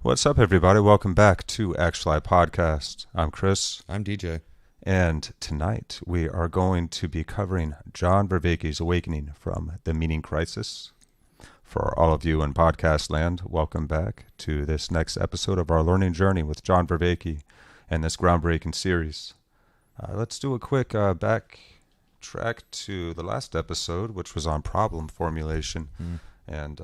What's up, everybody? Welcome back to Actuali Podcast. I'm Chris. I'm DJ. And tonight we are going to be covering John Vervaake's Awakening from the Meaning Crisis. For all of you in podcast land, welcome back to this next episode of our learning journey with John Vervaeke and this groundbreaking series. Let's do a quick backtrack to the last episode, which was on problem formulation, and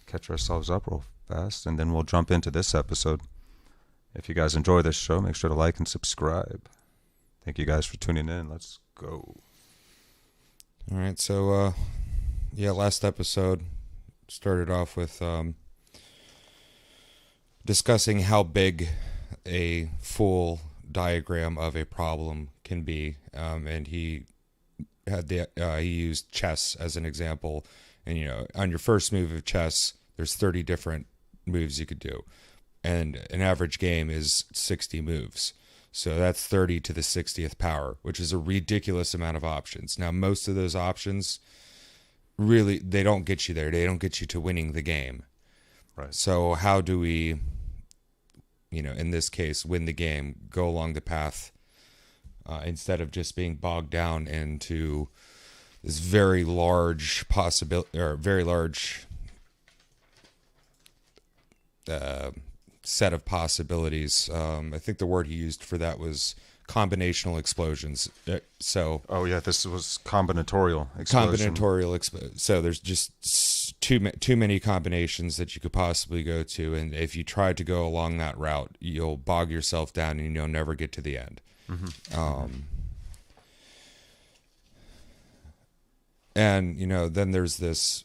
catch ourselves up real fast, and then we'll jump into this episode. If you guys enjoy this show, make sure to like and subscribe. Thank you guys for tuning in. Let's go. All right, so last episode started off with discussing how big a full diagram of a problem can be, and he had he used chess as an example. And on your first move of chess, there's 30 different moves you could do, and an average game is 60 moves. So that's 30 to the 60th power, which is a ridiculous amount of options. Now, most of those options, really, they don't get you there. They don't get you to winning the game. Right. So how do we, in this case, win the game, go along the path, instead of just being bogged down into this very large possibility, or very large set of possibilities. I think the word he used for that was combinational explosions. Oh yeah, this was combinatorial explosion. So there's just too many combinations that you could possibly go to, and if you try to go along that route, you'll bog yourself down and you'll never get to the end. And then there's this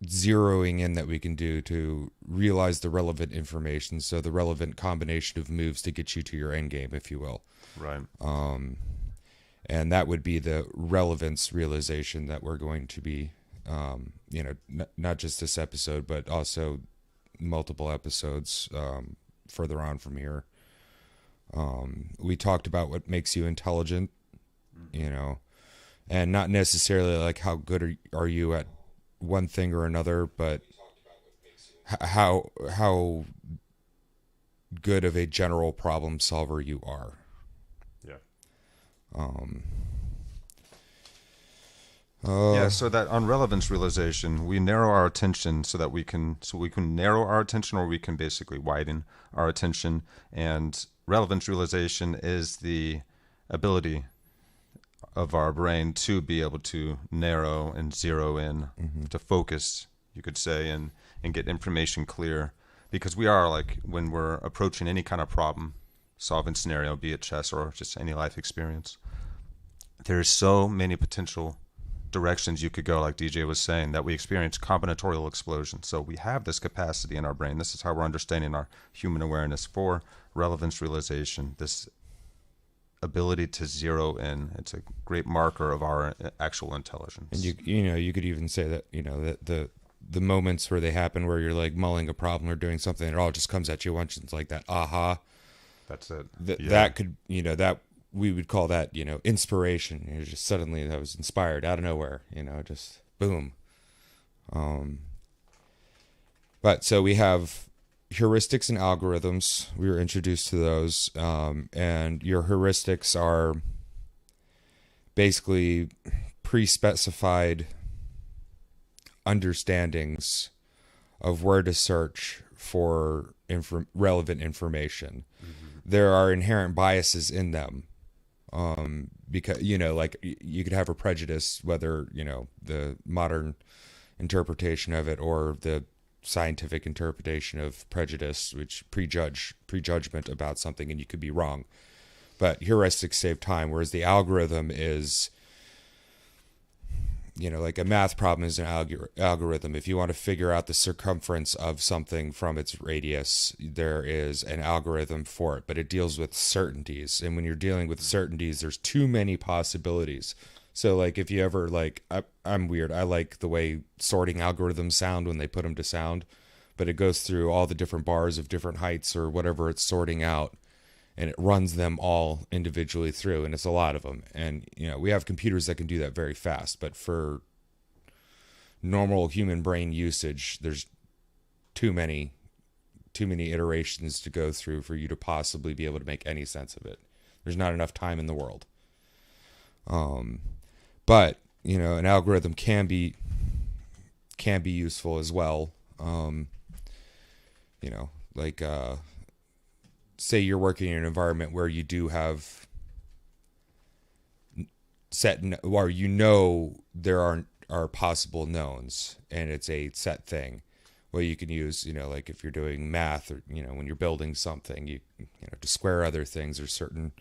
zeroing in that we can do to realize the relevant information, so the relevant combination of moves to get you to your end game, if you will. Right. And that would be the relevance realization that we're going to be, not just this episode, but also multiple episodes further on from here. We talked about what makes you intelligent, and not necessarily like how good are you at one thing or another, but how good of a general problem solver you are. Yeah. So that on relevance realization, we narrow our attention so we can narrow our attention, or we can basically widen our attention. And relevance realization is the ability of our brain to be able to narrow and zero in, to focus, you could say, and get information clear. Because we are, like, when we're approaching any kind of problem solving scenario, be it chess or just any life experience, there's so many potential directions you could go, like DJ was saying, that we experience combinatorial explosion. So we have this capacity in our brain. This is how we're understanding our human awareness for relevance realization, this ability to zero in. It's a great marker of our actual intelligence. And you could even say that that the moments where they happen, where you're like mulling a problem or doing something, it all just comes at you once. It's like that aha. That's it. That could that we would call that inspiration. Just suddenly I was inspired out of nowhere. Just boom. But so we have heuristics and algorithms. We were introduced to those, and your heuristics are basically pre-specified understandings of where to search for relevant information. There are inherent biases in them, because like you could have a prejudice, whether the modern interpretation of it or the scientific interpretation of prejudice, which prejudgment about something, and you could be wrong. But heuristics save time, whereas the algorithm is, like a math problem is an algorithm. If you want to figure out the circumference of something from its radius, there is an algorithm for it, but it deals with certainties. And when you're dealing with certainties, there's too many possibilities. So, like, if you ever, like, I'm weird. I like the way sorting algorithms sound when they put them to sound, but it goes through all the different bars of different heights or whatever it's sorting out, and it runs them all individually through, and it's a lot of them. And, we have computers that can do that very fast, but for normal human brain usage, there's too many too many iterations to go through for you to possibly be able to make any sense of it. There's not enough time in the world. But you know, an algorithm can be useful as well. You know, like say you're working in an environment where you do have or you know there are possible knowns and it's a set thing. Well, you can use, you know, like if you're doing math or, you know, when you're building something, you know, to square other things, there's certain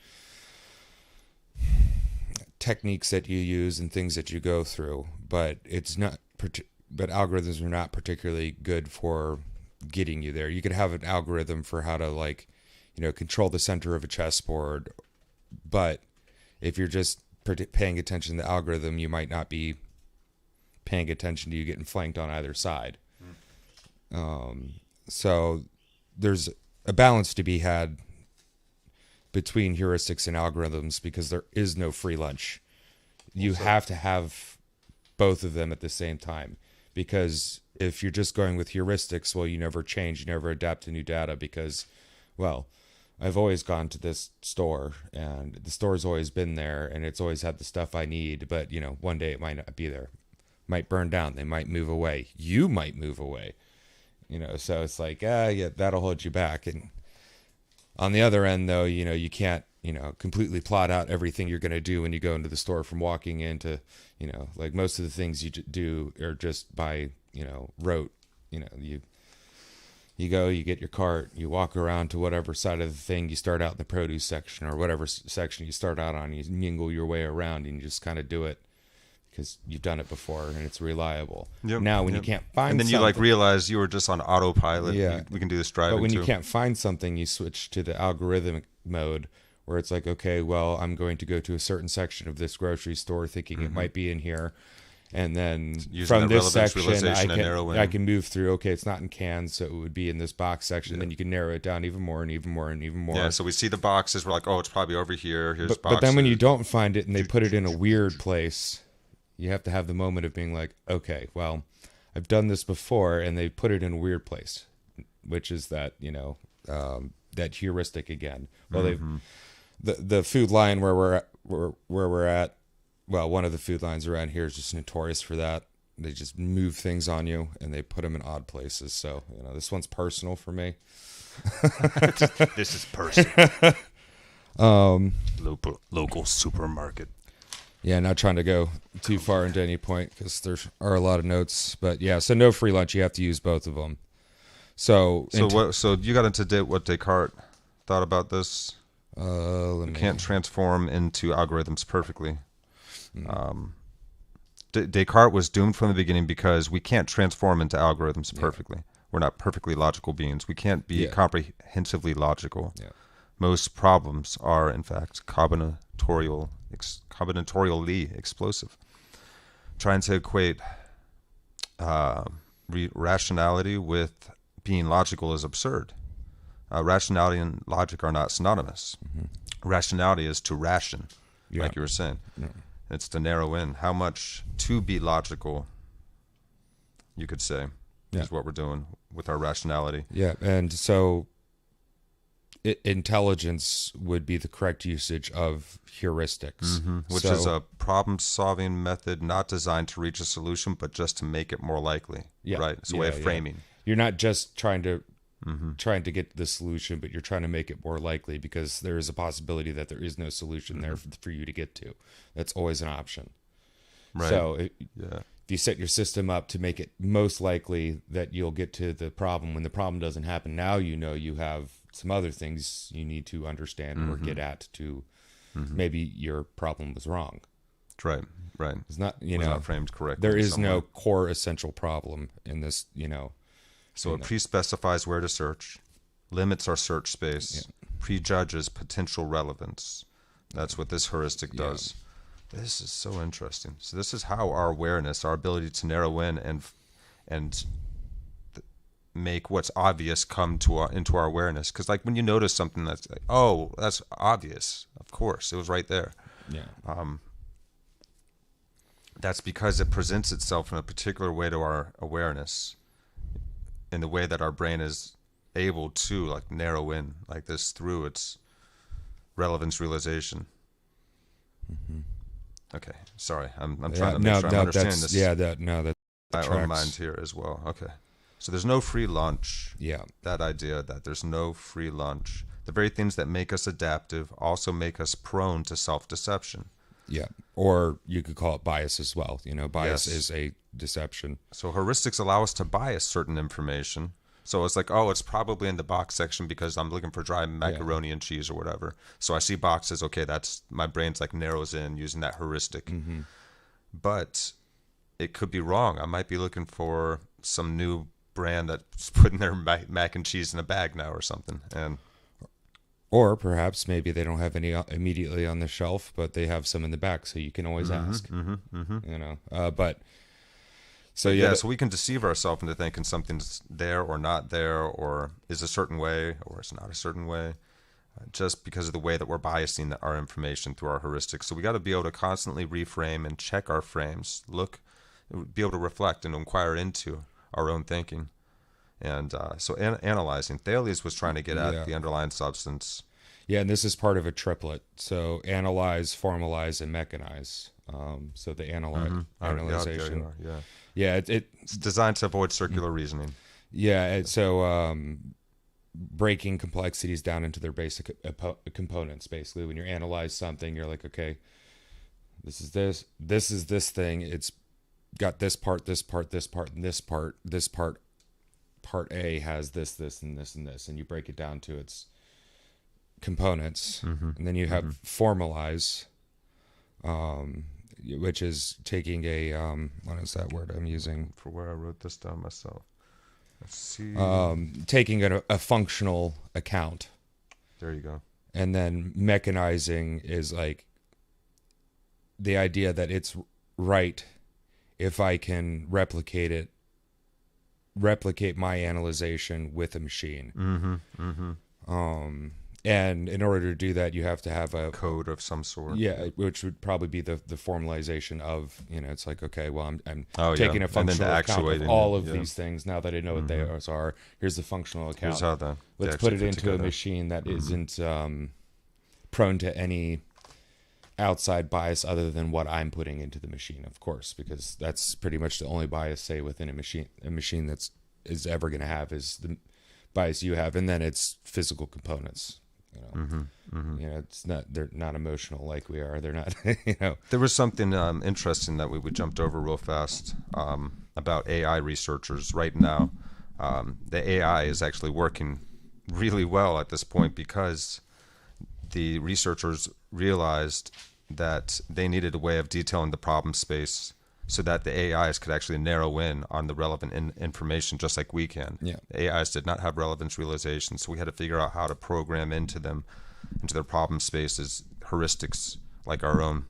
techniques that you use and things that you go through, but but algorithms are not particularly good for getting you there. You could have an algorithm for how to, like, you know, control the center of a chessboard, but if you're just paying attention to the algorithm, you might not be paying attention to you getting flanked on either side. So there's a balance to be had between heuristics and algorithms, because there is no free lunch. You have to have both of them at the same time, because if you're just going with heuristics, well, you never change, you never adapt to new data, because, well, I've always gone to this store and the store's always been there and it's always had the stuff I need, but, you know, one day it might not be there, might burn down, they might move away, you might move away, you know, so it's like, yeah, that'll hold you back. And on the other end, though, you know, you can't, you know, completely plot out everything you're going to do when you go into the store, from walking into, you know, like most of the things you do are just by, you know, rote. You know, you go, you get your cart, you walk around to whatever side of the thing, you start out in the produce section or whatever section you start out on, you mingle your way around and you just kind of do it because you've done it before and it's reliable. Now, when you can't find, and then you like realize you were just on autopilot. Yeah, we can do this driving. But when too. you can't find something, you switch to the algorithmic mode, where it's like, okay, well, I'm going to go to a certain section of this grocery store thinking it might be in here. And then from this section, I can move through, okay, it's not in cans, so it would be in this box section. Then you can narrow it down even more and even more and even more. Yeah, so we see the boxes. We're like, oh, it's probably over here. Here's boxes. But then when you don't find it and they put it in a weird place, you have to have the moment of being like, okay, well, I've done this before, and they put it in a weird place, which is that, you know, that heuristic again. Well, the food line where we're at, well, one of the food lines around here is just notorious for that. They just move things on you, and they put them in odd places. So, you know, this one's personal for me. This is personal. Local supermarket. Yeah, not trying to go too far into any point because there are a lot of notes. But yeah, so no free lunch. You have to use both of them. So you got into what Descartes thought about this? You can't transform into algorithms perfectly. Descartes was doomed from the beginning because we can't transform into algorithms perfectly. We're not perfectly logical beings. We can't be comprehensively logical. Yeah. Most problems are, in fact, combinatorially explosive. Trying to equate rationality with being logical is absurd. Rationality and logic are not synonymous. Rationality is to ration, like you were saying. It's to narrow in. How much to be logical, you could say, is what we're doing with our rationality. Yeah, and so intelligence would be the correct usage of heuristics. Which is a problem-solving method not designed to reach a solution, but just to make it more likely. Yeah. Right? It's a way of framing. You're not just trying to get to the solution, but you're trying to make it more likely, because there is a possibility that there is no solution there for you to get to. That's always an option. Right. So if you set your system up to make it most likely that you'll get to the problem, when the problem doesn't happen, now you know you have some other things you need to understand or get at to maybe your problem was wrong. Right. It's not, not framed correctly. There is no core essential problem in this, So it pre-specifies where to search, limits our search space, prejudges potential relevance. That's what this heuristic does. This is so interesting. So this is how our awareness, our ability to narrow in and make what's obvious come to into our awareness. Because like when you notice something that's like, oh, that's obvious. Of course, it was right there. Yeah. That's because it presents itself in a particular way to our awareness, in the way that our brain is able to like narrow in like this through its relevance realization. Okay, sorry, I'm trying to make sure I'm understanding this. That My tracks. own mind here as well. Okay, so there's no free lunch. Yeah. That idea that there's no free lunch. The very things that make us adaptive also make us prone to self-deception. Yeah. Or you could call it bias as well. Bias Yes. is a deception. So heuristics allow us to bias certain information. So it's like, oh, it's probably in the box section because I'm looking for dry macaroni and cheese or whatever. So I see boxes. Okay, that's my brain's like narrows in using that heuristic. But it could be wrong. I might be looking for some new brand that's putting their mac and cheese in a bag now or something. And Or perhaps maybe they don't have any immediately on the shelf, but they have some in the back, so you can always ask. But so so we can deceive ourselves into thinking something's there or not there, or is a certain way or it's not a certain way, just because of the way that we're biasing our information through our heuristics. So we got to be able to constantly reframe and check our frames, be able to reflect and inquire into our own thinking. And so analyzing. Thales was trying to get at the underlying substance. Yeah, and this is part of a triplet. So analyze, formalize, and mechanize. So the analyzation. Yeah, it's designed to avoid circular reasoning. Yeah, so breaking complexities down into their basic components. Basically, when you analyze something, you're like, okay, this is this thing. It's got this part, and this part. Part A has this, and this, and this, and you break it down to its components, and then you have formalize, which is taking a what is that word I'm using for where I wrote this down myself? Let's see. Taking a functional account. There you go. And then mechanizing is like the idea that it's right if I can replicate my analyzation with a machine. And in order to do that, you have to have a code of some sort. Yeah, which would probably be the formalization of, it's like, okay, well, I'm taking a functional account of all of these things. Now that I know what they are, here's the functional account. Here's how let's put it into a machine that isn't prone to any outside bias other than what I'm putting into the machine, of course, because that's pretty much the only bias, say, within a machine that's is ever going to have is the bias you have, and then it's physical components. It's not, they're not emotional like we are. They're not, There was something interesting that we jumped over real fast about AI researchers right now. The AI is actually working really well at this point because the researchers realized that they needed a way of detailing the problem space so that the AIs could actually narrow in on the relevant information just like we can. Yeah. The AIs did not have relevance realization, so we had to figure out how to program into their problem spaces heuristics like our own.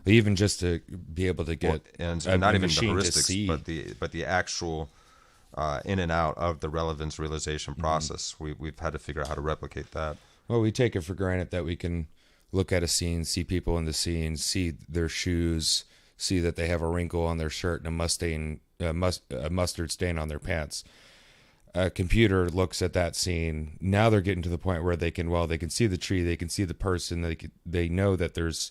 Even just to be able to get and not even the heuristics, but the actual in and out of the relevance realization process. We've had to figure out how to replicate that. Well, we take it for granted that we can look at a scene, see people in the scene, see their shoes, see that they have a wrinkle on their shirt and a mustard stain on their pants. A computer looks at that scene. Now they're getting to the point where they can see the tree, they can see the person, they know that there's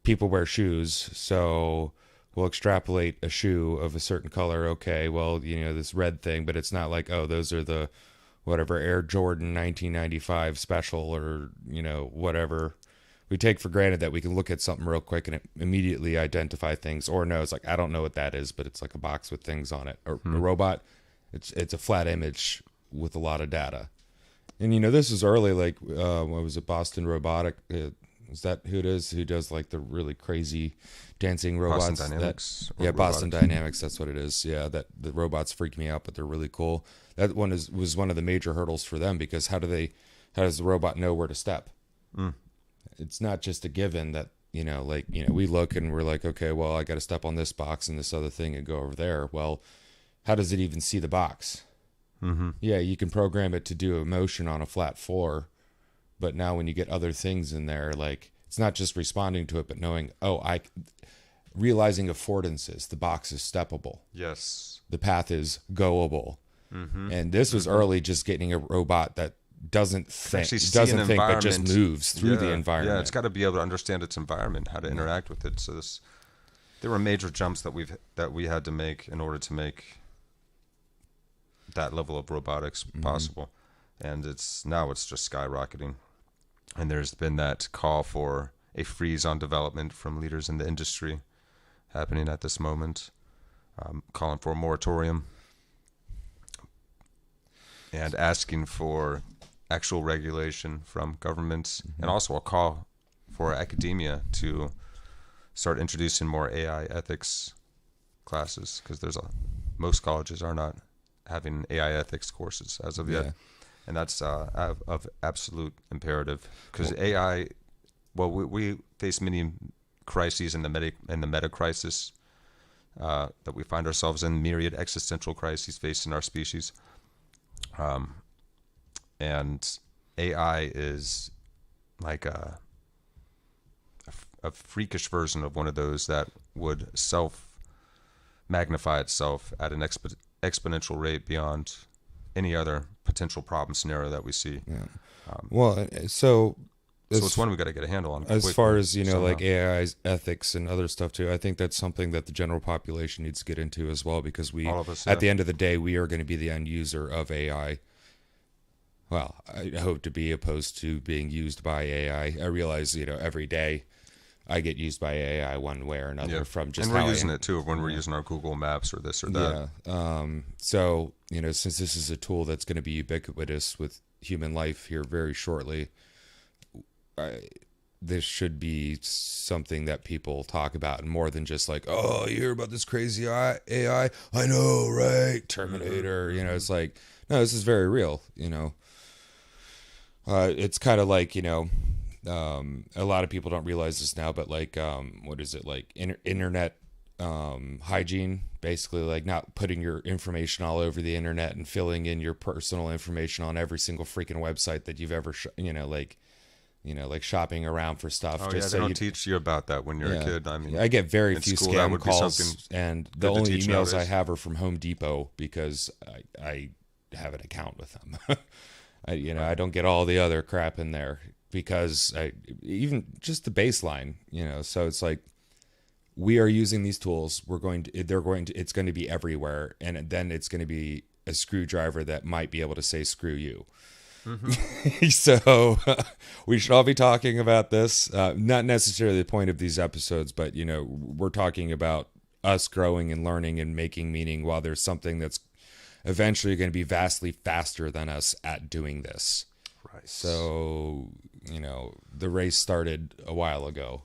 people wear shoes, so we'll extrapolate a shoe of a certain color. Okay, well, this red thing, but it's not like, oh, those are the whatever Air Jordan 1995 special or whatever. We take for granted that we can look at something real quick and immediately identify things, or no, it's like, I don't know what that is, but it's like a box with things on it. Or a robot, it's a flat image with a lot of data. And this is early, like what was it, Boston Robotic? Is that who it is? Who does like the really crazy dancing robots? Boston Dynamics. Boston Dynamics. That's what it is. Yeah, that the robots freak me out, but they're really cool. That one was one of the major hurdles for them because how does the robot know where to step? It's not just a given that we look and we're like, okay, well, I got to step on this box and this other thing and go over there. Well, how does it even see the box? Yeah, you can program it to do a motion on a flat floor, but now when you get other things in there, like it's not just responding to it, but knowing, realizing affordances. The box is steppable. Yes. The path is goable. And this was early, just getting a robot that doesn't think, actually see an but just environment. moves through the environment. Yeah, it's got to be able to understand its environment, how to interact with it. So there were major jumps that we had to make in order to make that level of robotics possible. And now it's just skyrocketing. And there's been that call for a freeze on development from leaders in the industry happening at this moment, calling for a moratorium and asking for actual regulation from governments, and also a call for academia to start introducing more AI ethics classes, because most colleges are not having AI ethics courses as of yet. And that's of absolute imperative, because AI, we face many crises in the meta crisis that we find ourselves in, myriad existential crises facing our species. And AI is like a freakish version of one of those that would magnify itself at an exponential rate beyond any other potential problem scenario that we see. So it's one we got to get a handle on. As far as, like AI's ethics and other stuff too, I think that's something that the general population needs to get into as well, because all of us, at the end of the day, we are going to be the end user of AI. Well, I hope to be opposed to being used by AI. I realize, every day I get used by AI one way or another from just and we're using it too when we're using our Google Maps or this or that. So, since this is a tool that's going to be ubiquitous with human life here very shortly, this should be something that people talk about, and more than just like, oh, you hear about this crazy AI? I know, right? Terminator. It's like, no, this is very real. It's kind of like, a lot of people don't realize this now, but like, what is it, like internet hygiene, basically, like not putting your information all over the internet and filling in your personal information on every single freaking website that you've ever, like shopping around for stuff. Oh, they don't teach you about that when you're a kid. I mean, I get very few school, scam calls, and the only emails nowadays. I have are from Home Depot, because I have an account with them. I don't get all the other crap in there, because even just the baseline, so it's like, we are using these tools. It's going to be everywhere. And then it's going to be a screwdriver that might be able to say, screw you. So we should all be talking about this. Not necessarily the point of these episodes, but, we're talking about us growing and learning and making meaning, while there's something that's eventually going to be vastly faster than us at doing this. Right. So, the race started a while ago.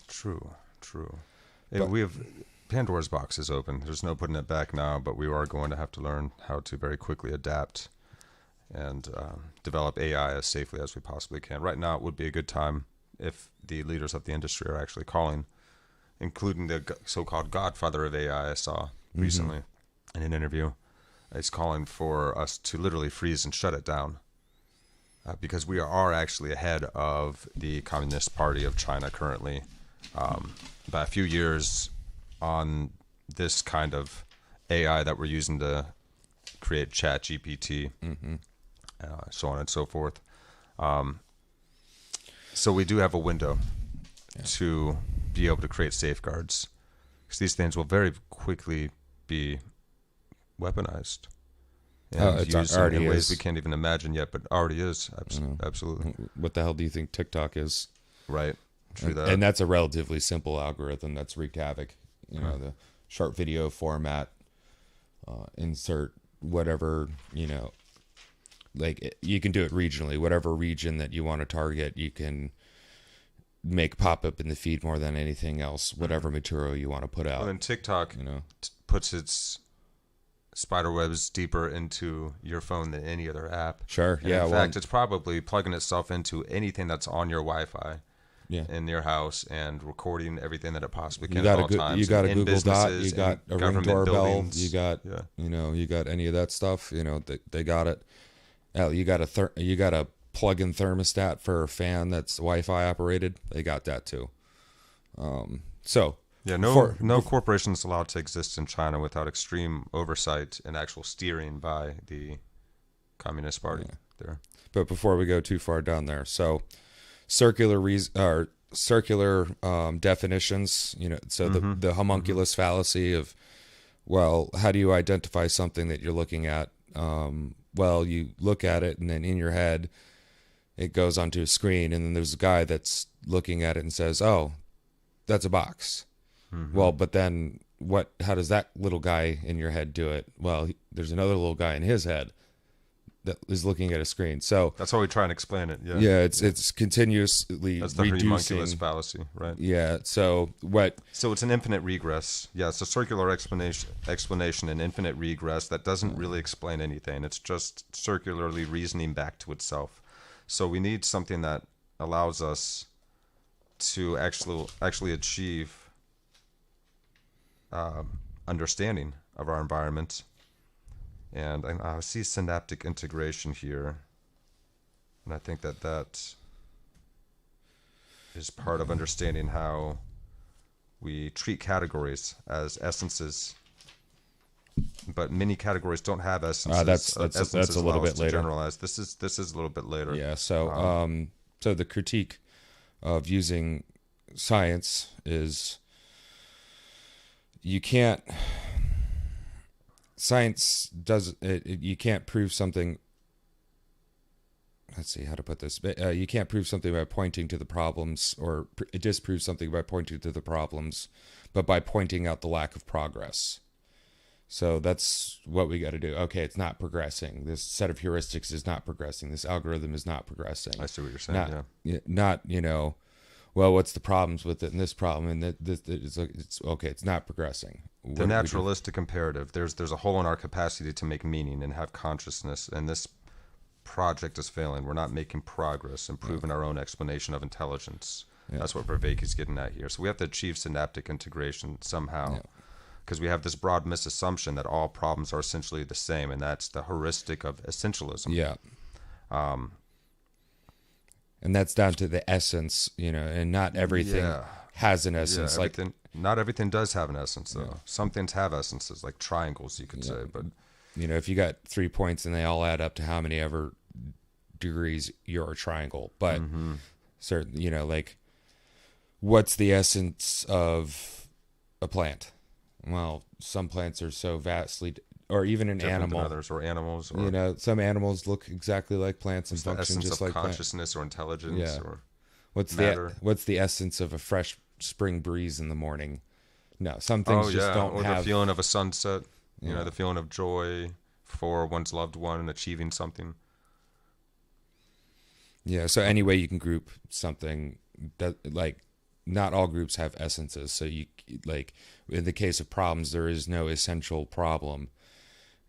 True. We have Pandora's box is open. There's no putting it back now, but we are going to have to learn how to very quickly adapt and develop AI as safely as we possibly can. Right now, it would be a good time if the leaders of the industry are actually calling, including the so-called godfather of AI I saw recently in an interview. It's calling for us to literally freeze and shut it down, because we are actually ahead of the Communist Party of China currently, by a few years, on this kind of AI that we're using to create ChatGPT, so on and so forth. So we do have a window to be able to create safeguards, because these things will very quickly be weaponized and used in ways we can't even imagine yet, but already is. Absolutely. What the hell do you think TikTok is? Right. True that. And that's a relatively simple algorithm that's wreaked havoc. The short video format, insert whatever, like you can do it regionally. Whatever region that you want to target, you can make pop up in the feed more than anything else, whatever material you want to put out. Well, and TikTok puts its spider webs deeper into your phone than any other app. Sure. And in fact, it's probably plugging itself into anything that's on your Wi-Fi in your house and recording everything that it possibly can at all times. You got a Google Dot, you got a Ring doorbell, buildings. you got you got any of that stuff. They got it. You got a plug-in thermostat for a fan that's Wi-Fi operated. They got that too. So Yeah, Before, no corporation is allowed to exist in China without extreme oversight and actual steering by the Communist Party yeah. there. But before we go too far down there, so circular or circular definitions. So the homunculus fallacy of, well, how do you identify something that you're looking at? Well, you look at it, and then in your head, it goes onto a screen, and then there's a guy that's looking at it and says, "Oh, that's a box." Well, but then what? How does that little guy in your head do it? Well, there's another little guy in his head that is looking at a screen. So That's how we try and explain it. Yeah, yeah, it's continuously that's the reducing. homunculus fallacy, right? Yeah. So what? So it's an infinite regress. Yeah, it's a circular explanation and infinite regress that doesn't really explain anything. It's just circularly reasoning back to itself. So we need something that allows us to actually achieve understanding of our environment. And I see synaptic integration here, and I think that is part of understanding how we treat categories as essences, but many categories don't have essences. That's a little bit later. Generalize. This is a little bit later. Yeah. So so the critique of using science is you can't. Science does it. You can't prove something. Let's see how to put this. You can't prove something by pointing to the problems, or disprove something by pointing to the problems, but by pointing out the lack of progress. So that's what we got to do. Okay, it's not progressing. This set of heuristics is not progressing. This algorithm is not progressing. I see what you're saying. Not well, what's the problems with it and this problem and it's okay. It's not progressing. The naturalistic imperative. There's a hole in our capacity to make meaning and have consciousness, and this project is failing. We're not making progress, improving our own explanation of intelligence. Yeah. That's what Vervaeke is getting at here. So we have to achieve synaptic integration somehow, because we have this broad misassumption that all problems are essentially the same, and that's the heuristic of essentialism. Yeah. And that's down to the essence, and not everything has an essence. Not everything does have an essence, though. Yeah. Some things have essences, like triangles, you could say. But if you got 3 points and they all add up to how many ever degrees you're a triangle. But certain, like, what's the essence of a plant? Well, some plants are so vastly, or even an different animal. Than others, or animals. Or, some animals look exactly like plants and function just like plants. Consciousness or intelligence or what's matter. What's the essence of a fresh spring breeze in the morning? No, some things just don't or have. The feeling of a sunset. The feeling of joy for one's loved one and achieving something. Yeah. So any way you can group something that, like, not all groups have essences. So you, like, in the case of problems, there is no essential problem.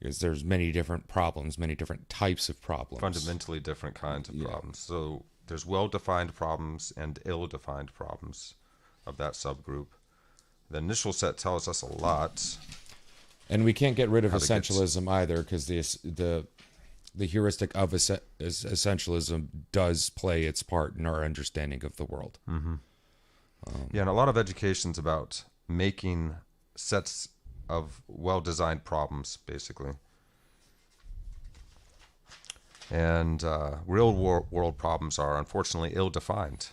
Because there's many different problems, many different types of problems. Fundamentally different kinds of problems. So there's well-defined problems and ill-defined problems of that subgroup. The initial set tells us a lot. And we can't get rid of essentialism either, because the heuristic of essentialism does play its part in our understanding of the world. Mm-hmm. And a lot of education's about making sets of well-designed problems, basically. And real world problems are unfortunately ill-defined.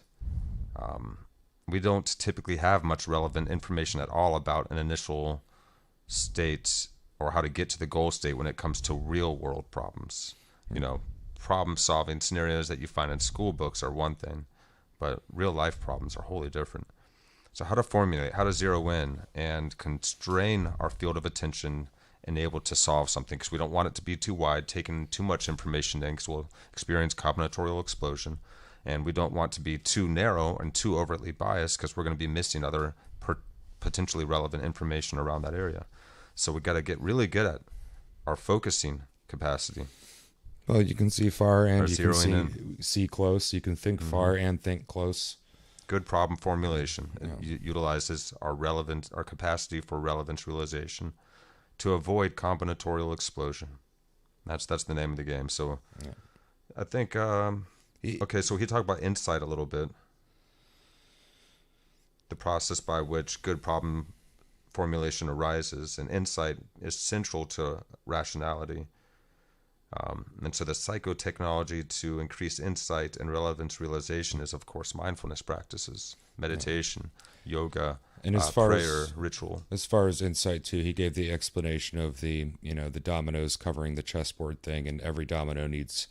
We don't typically have much relevant information at all about an initial state or how to get to the goal state when it comes to real-world problems. Problem-solving scenarios that you find in school books are one thing, but real-life problems are wholly different. So how to formulate, how to zero in and constrain our field of attention and able to solve something, because we don't want it to be too wide, taking too much information in, because we'll experience combinatorial explosion. And we don't want to be too narrow and too overtly biased, because we're going to be missing other potentially relevant information around that area. So we got to get really good at our focusing capacity. Well, you can see far and you can see close. You can think far and think close. Good problem formulation. It utilizes our capacity for relevance realization to avoid combinatorial explosion. That's the name of the game. So I think, so he talked about insight a little bit. the process by which good problem formulation arises, and insight is central to rationality. And so the psychotechnology to increase insight and relevance realization is, of course, mindfulness practices, meditation, yoga, And prayer, ritual. as far as insight too, he gave the explanation of the the dominoes covering the chessboard thing, and every domino needs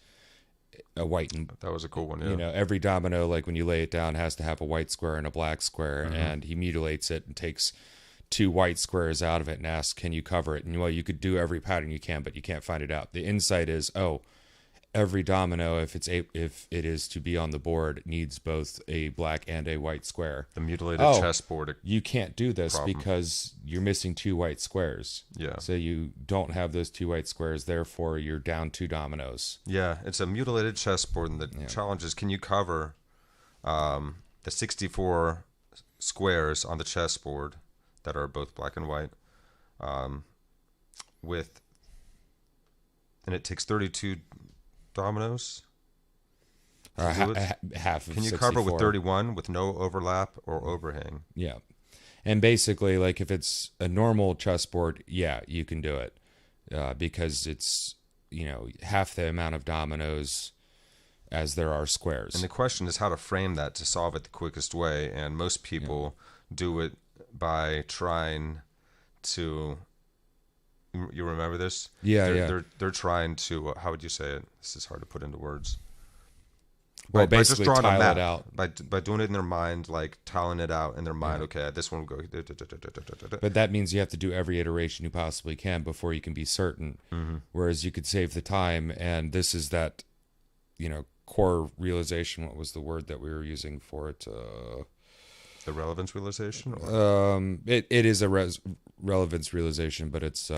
a white and That was a cool one, yeah. every domino, like when you lay it down, has to have a white square and a black square, and he mutilates it and takes two white squares out of it and asks, can you cover it? And well, you could do every pattern you can, but you can't find it out. The insight is, every domino, if it is to be on the board, needs both a black and a white square. The mutilated chessboard. You can't do this problem. because you're missing two white squares. Yeah. So you don't have those two white squares, therefore you're down two dominoes. Yeah, it's a mutilated chessboard, and the challenge is, can you cover the 64 squares on the chessboard that are both black and white with, and it takes 32 dominoes. Half of Can you 64. cover with 31 with no overlap or overhang? Yeah. And basically, like if it's a normal chessboard, yeah, you can do it because it's, half the amount of dominoes as there are squares. And the question is how to frame that to solve it the quickest way. And most people do it by trying to, you remember this? Yeah, They're trying to, how would you say it? This is hard to put into words. Well, by basically just drawing a tile map, it out. by doing it in their mind, like tiling it out in their mind. Okay, this one will go. But that means you have to do every iteration you possibly can before you can be certain. Whereas you could save the time, and this is that, core realization. What was the word that we were using for it? The relevance realization. It is a relevance realization, but it's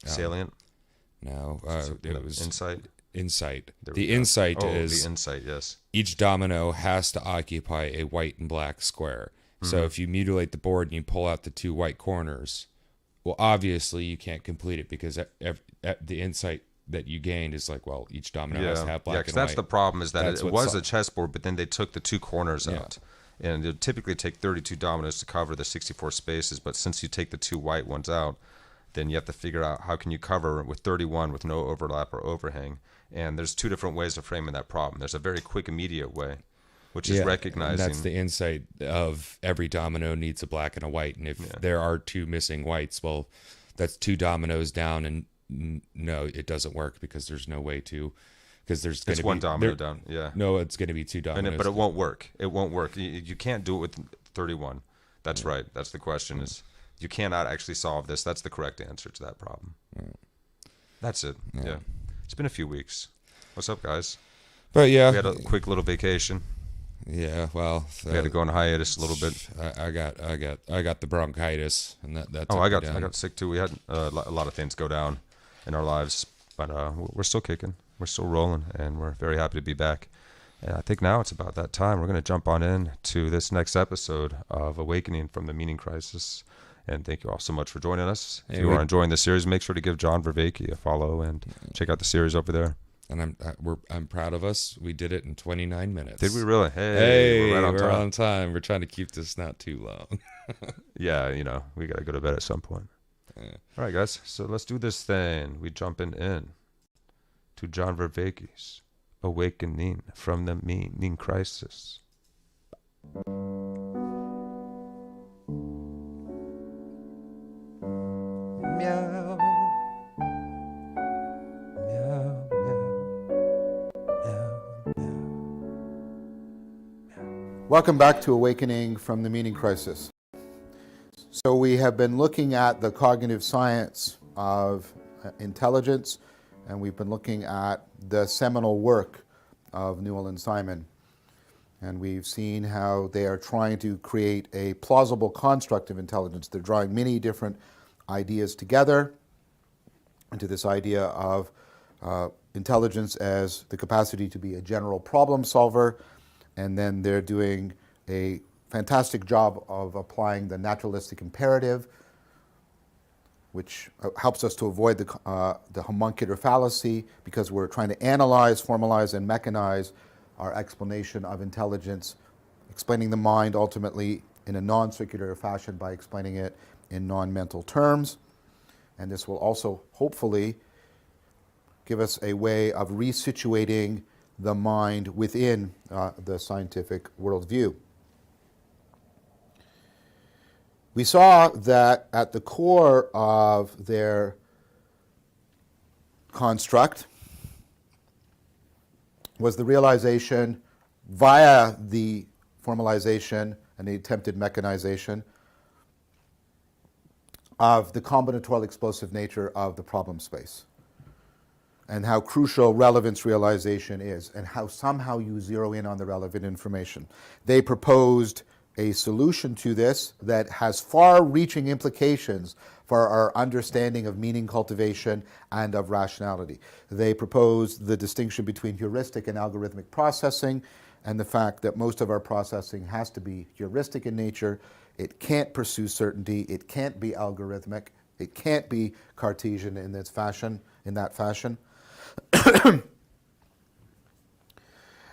salient. No, it was insight. Insight. The insight is the insight. Yes. Each domino has to occupy a white and black square. So if you mutilate the board and you pull out the two white corners, well, obviously you can't complete it because the insight that you gained is like, well, each domino has to have black and white. because that's the problem, is that it was a chessboard, but then they took the two corners out. And it would typically take 32 dominoes to cover the 64 spaces, but since you take the two white ones out, then you have to figure out how can you cover with 31 with no overlap or overhang. And there's two different ways of framing that problem. There's a very quick, immediate way, which is recognizing. That's the insight of every domino needs a black and a white. And if there are two missing whites, well, that's two dominoes down. And no, it doesn't work because there's no way to, because there's going to be one domino down. Yeah. No, it's going to be two dominoes. But it won't work. It won't work. You can't do it with 31. That's right. That's the question is you cannot actually solve this. That's the correct answer to that problem. That's it. Yeah. It's been a few weeks. What's up, guys? But we had a quick little vacation. Yeah, well, we had to go on hiatus a little bit. I got the bronchitis, and that. I got sick too. We had a lot of things go down in our lives, but we're still kicking. We're still rolling, and we're very happy to be back. And I think now it's about that time. We're going to jump on in to this next episode of Awakening from the Meaning Crisis. And thank you all so much for joining us. If you are enjoying the series, make sure to give John Vervaeke a follow and check out the series over there. And I'm proud of us. We did it in 29 minutes. Did we really? Hey, we're on time. We're trying to keep this not too long. Yeah, we got to go to bed at some point. All right, guys. So let's do this thing. We jumping in to John Vervaeke's Awakening from the Meaning Crisis. Meow. Meow, meow. Meow, meow. Welcome back to Awakening from the Meaning Crisis. So we have been looking at the cognitive science of intelligence, and we've been looking at the seminal work of Newell and Simon. And we've seen how they are trying to create a plausible construct of intelligence. They're drawing many different ideas together into this idea of intelligence as the capacity to be a general problem solver, and then they're doing a fantastic job of applying the naturalistic imperative, which helps us to avoid the homuncular fallacy, because we're trying to analyze, formalize, and mechanize our explanation of intelligence, explaining the mind ultimately in a non-circular fashion by explaining it in non-mental terms. And this will also hopefully give us a way of resituating the mind within the scientific worldview. We saw that at the core of their construct was the realization via the formalization and the attempted mechanization of the combinatorial explosive nature of the problem space, and how crucial relevance realization is, and how somehow you zero in on the relevant information. They proposed a solution to this that has far-reaching implications for our understanding of meaning cultivation and of rationality. They proposed the distinction between heuristic and algorithmic processing, and the fact that most of our processing has to be heuristic in nature. It can't pursue certainty. It can't be algorithmic. It can't be Cartesian in that fashion.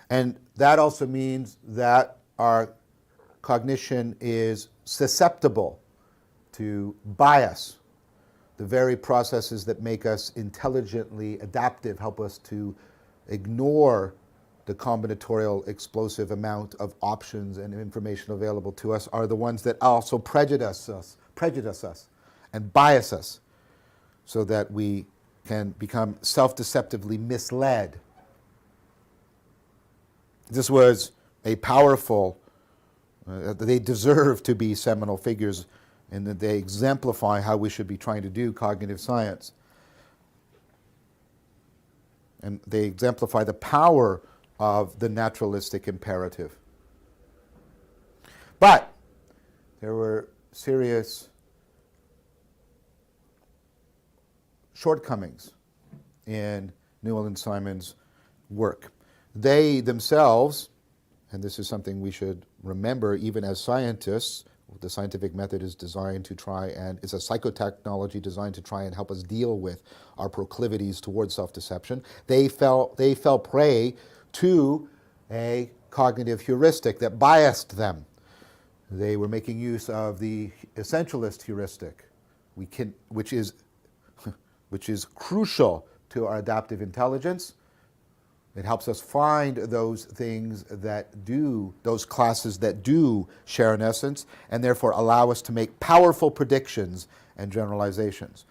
And that also means that our cognition is susceptible to bias. The very processes that make us intelligently adaptive help us to ignore the combinatorial explosive amount of options and information available to us are the ones that also prejudice us and bias us, so that we can become self-deceptively misled. This was a powerful, they deserve to be seminal figures, in that they exemplify how we should be trying to do cognitive science. And they exemplify the power of the naturalistic imperative. But there were serious shortcomings in Newell and Simon's work. They themselves, and this is something we should remember even as scientists, the scientific method is designed to try and is a psychotechnology designed to try and help us deal with our proclivities towards self-deception. They fell prey to a cognitive heuristic that biased them. They were making use of the essentialist heuristic, which is crucial to our adaptive intelligence. It helps us find those things that do, those classes that do share an essence, and therefore allow us to make powerful predictions and generalizations.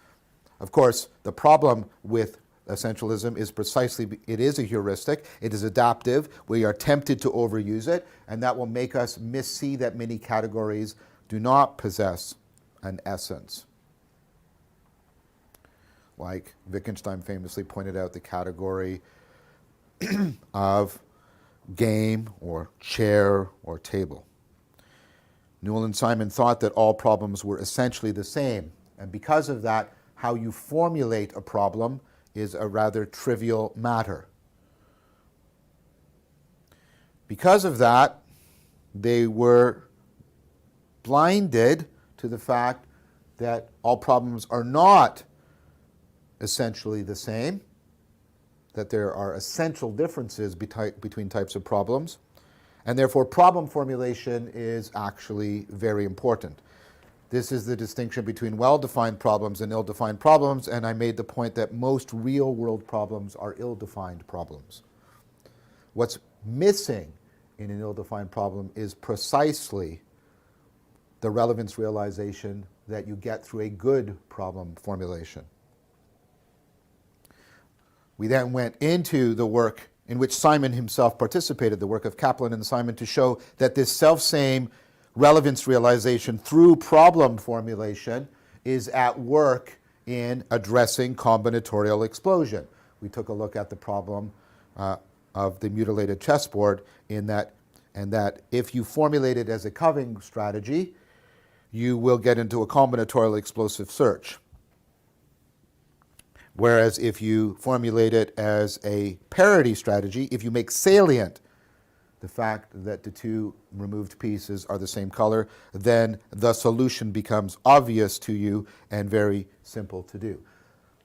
Of course, the problem with essentialism is precisely, it is a heuristic, it is adaptive, we are tempted to overuse it, and that will make us missee that many categories do not possess an essence. Like Wittgenstein famously pointed out the category of game or chair or table. Newell and Simon thought that all problems were essentially the same, and because of that, how you formulate a problem is a rather trivial matter. Because of that, they were blinded to the fact that all problems are not essentially the same, that there are essential differences between types of problems, and therefore problem formulation is actually very important. This is the distinction between well-defined problems and ill-defined problems, and I made the point that most real-world problems are ill-defined problems. What's missing in an ill-defined problem is precisely the relevance realization that you get through a good problem formulation. We then went into the work in which Simon himself participated, the work of Kaplan and Simon, to show that this self-same relevance realization through problem formulation is at work in addressing combinatorial explosion. We took a look at the problem of the mutilated chessboard and that if you formulate it as a coving strategy, you will get into a combinatorial explosive search. Whereas if you formulate it as a parity strategy, if you make salient the fact that the two removed pieces are the same color, then the solution becomes obvious to you and very simple to do.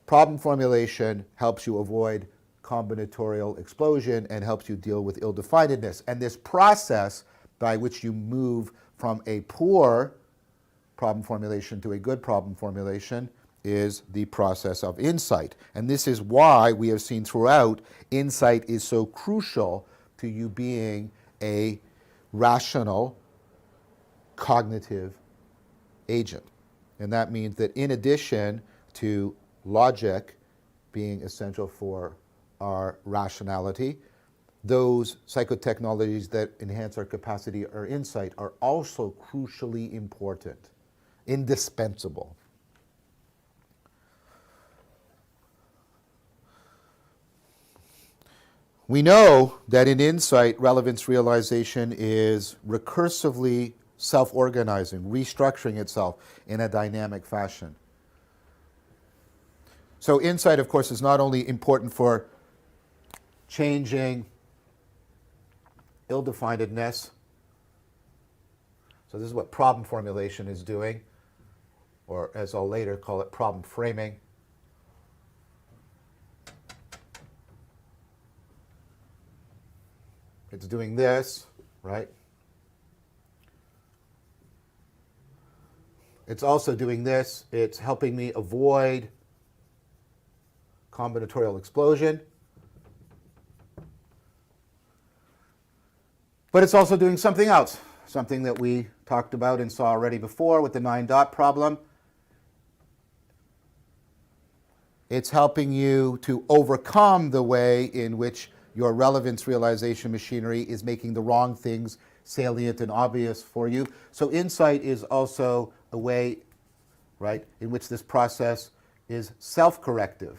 Problem formulation helps you avoid combinatorial explosion and helps you deal with ill-definedness. And this process by which you move from a poor problem formulation to a good problem formulation is the process of insight. And this is why we have seen throughout insight is so crucial to you being a rational, cognitive agent. And that means that in addition to logic being essential for our rationality, those psychotechnologies that enhance our capacity or insight are also crucially important, indispensable. We know that in insight, relevance realization is recursively self-organizing, restructuring itself in a dynamic fashion. So insight, of course, is not only important for changing ill-definedness. So this is what problem formulation is doing, or as I'll later call it, problem framing. It's doing this, right? It's also doing this. It's helping me avoid combinatorial explosion. But it's also doing something else, something that we talked about and saw already before with the 9-dot problem. It's helping you to overcome the way in which your relevance realization machinery is making the wrong things salient and obvious for you. So insight is also a way, right, in which this process is self-corrective.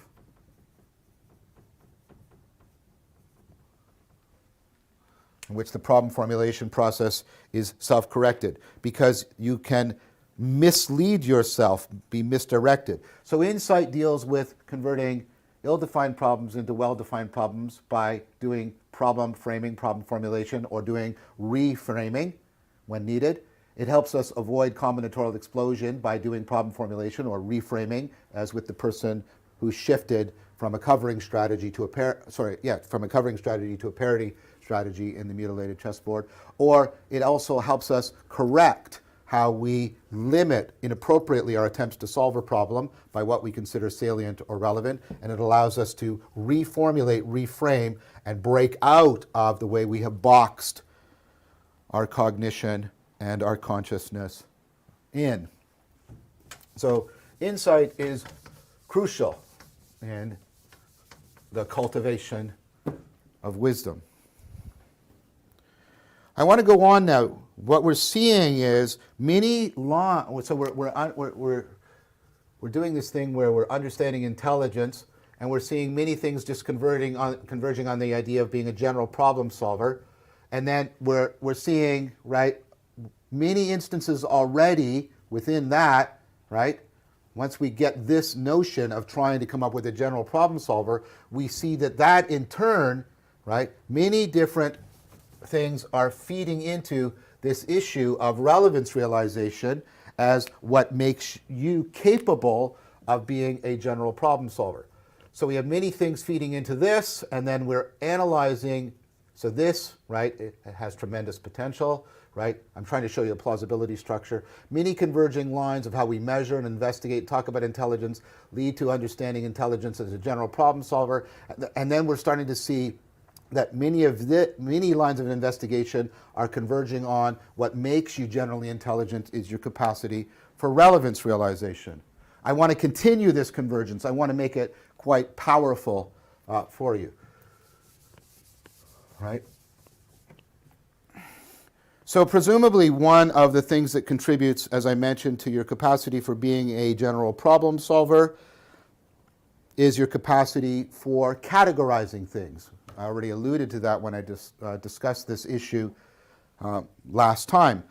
In which the problem formulation process is self-corrected, because you can mislead yourself, be misdirected. So insight deals with converting ill-defined problems into well-defined problems by doing problem framing, problem formulation, or doing reframing when needed. It helps us avoid combinatorial explosion by doing problem formulation or reframing, as with the person who shifted from a covering strategy to a parity strategy in the mutilated chessboard. Or it also helps us correct how we limit inappropriately our attempts to solve a problem by what we consider salient or relevant, and it allows us to reformulate, reframe, and break out of the way we have boxed our cognition and our consciousness in. So insight is crucial in the cultivation of wisdom. I want to go on now. What we're seeing is so we're doing this thing where we're understanding intelligence, and we're seeing many things just converging on the idea of being a general problem solver, and then we're seeing, right, many instances already within that, right. Once we get this notion of trying to come up with a general problem solver, we see that in turn, right, many different things are feeding into this issue of relevance realization as what makes you capable of being a general problem solver. So we have many things feeding into this, and then we're analyzing. So this, right, it has tremendous potential, right? I'm trying to show you the plausibility structure. Many converging lines of how we measure and investigate, talk about intelligence, lead to understanding intelligence as a general problem solver. And then we're starting to see that many lines of investigation are converging on what makes you generally intelligent is your capacity for relevance realization. I want to continue this convergence. I want to make it quite powerful for you. Right? So presumably one of the things that contributes, as I mentioned, to your capacity for being a general problem solver is your capacity for categorizing things. I already alluded to that when I discussed this issue last time.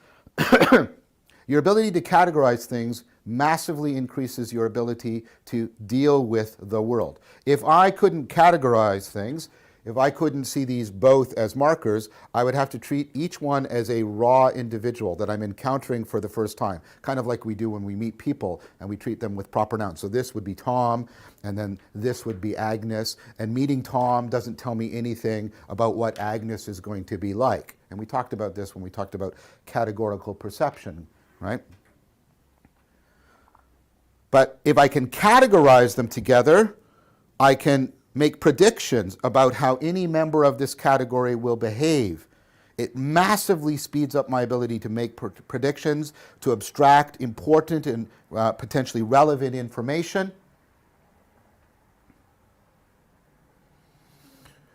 Your ability to categorize things massively increases your ability to deal with the world. If I couldn't categorize things, if I couldn't see these both as markers, I would have to treat each one as a raw individual that I'm encountering for the first time, kind of like we do when we meet people and we treat them with proper nouns. So this would be Tom, and then this would be Agnes, and meeting Tom doesn't tell me anything about what Agnes is going to be like. And we talked about this when we talked about categorical perception, right? But if I can categorize them together, I can make predictions about how any member of this category will behave. It massively speeds up my ability to make predictions, to abstract important and potentially relevant information.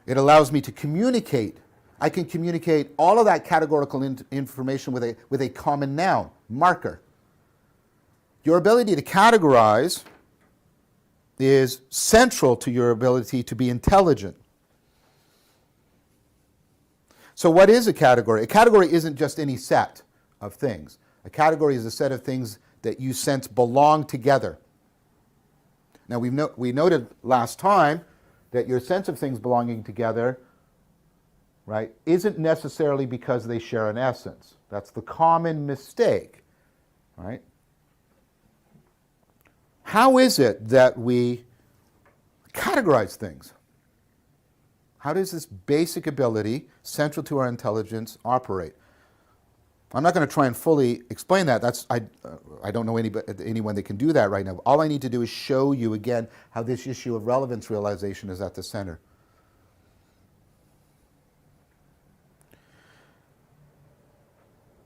It allows me to communicate. I can communicate all of that categorical information with a common noun, marker. Your ability to categorize is central to your ability to be intelligent. So what is a category? A category isn't just any set of things. A category is a set of things that you sense belong together. Now we noted last time that your sense of things belonging together, right, isn't necessarily because they share an essence. That's the common mistake, right? How is it that we categorize things? How does this basic ability, central to our intelligence, operate? I'm not going to try and fully explain that. I don't know anyone that can do that right now. All I need to do is show you again how this issue of relevance realization is at the center.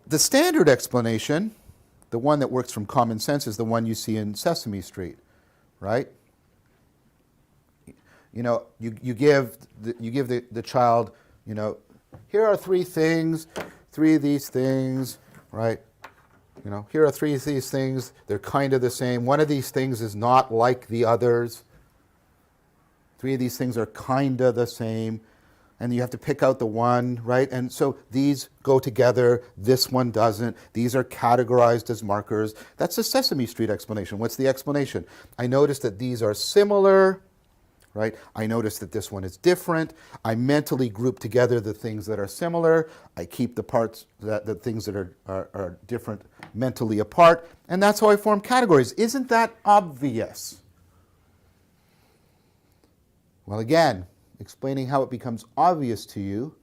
The standard explanation, the one that works from common sense, is the one you see in Sesame Street, right? You know, you give the child, you know, here are three things, three of these things, right? You know, here are three of these things. They're kind of the same. One of these things is not like the others. Three of these things are kind of the same. And you have to pick out the one, right? And so these go together, this one doesn't. These are categorized as markers. That's the Sesame Street explanation. What's the explanation? I notice that these are similar, right? I notice that this one is different. I mentally group together the things that are similar. I keep the parts, the things that are different mentally apart. And that's how I form categories. Isn't that obvious? Well, again, explaining how it becomes obvious to you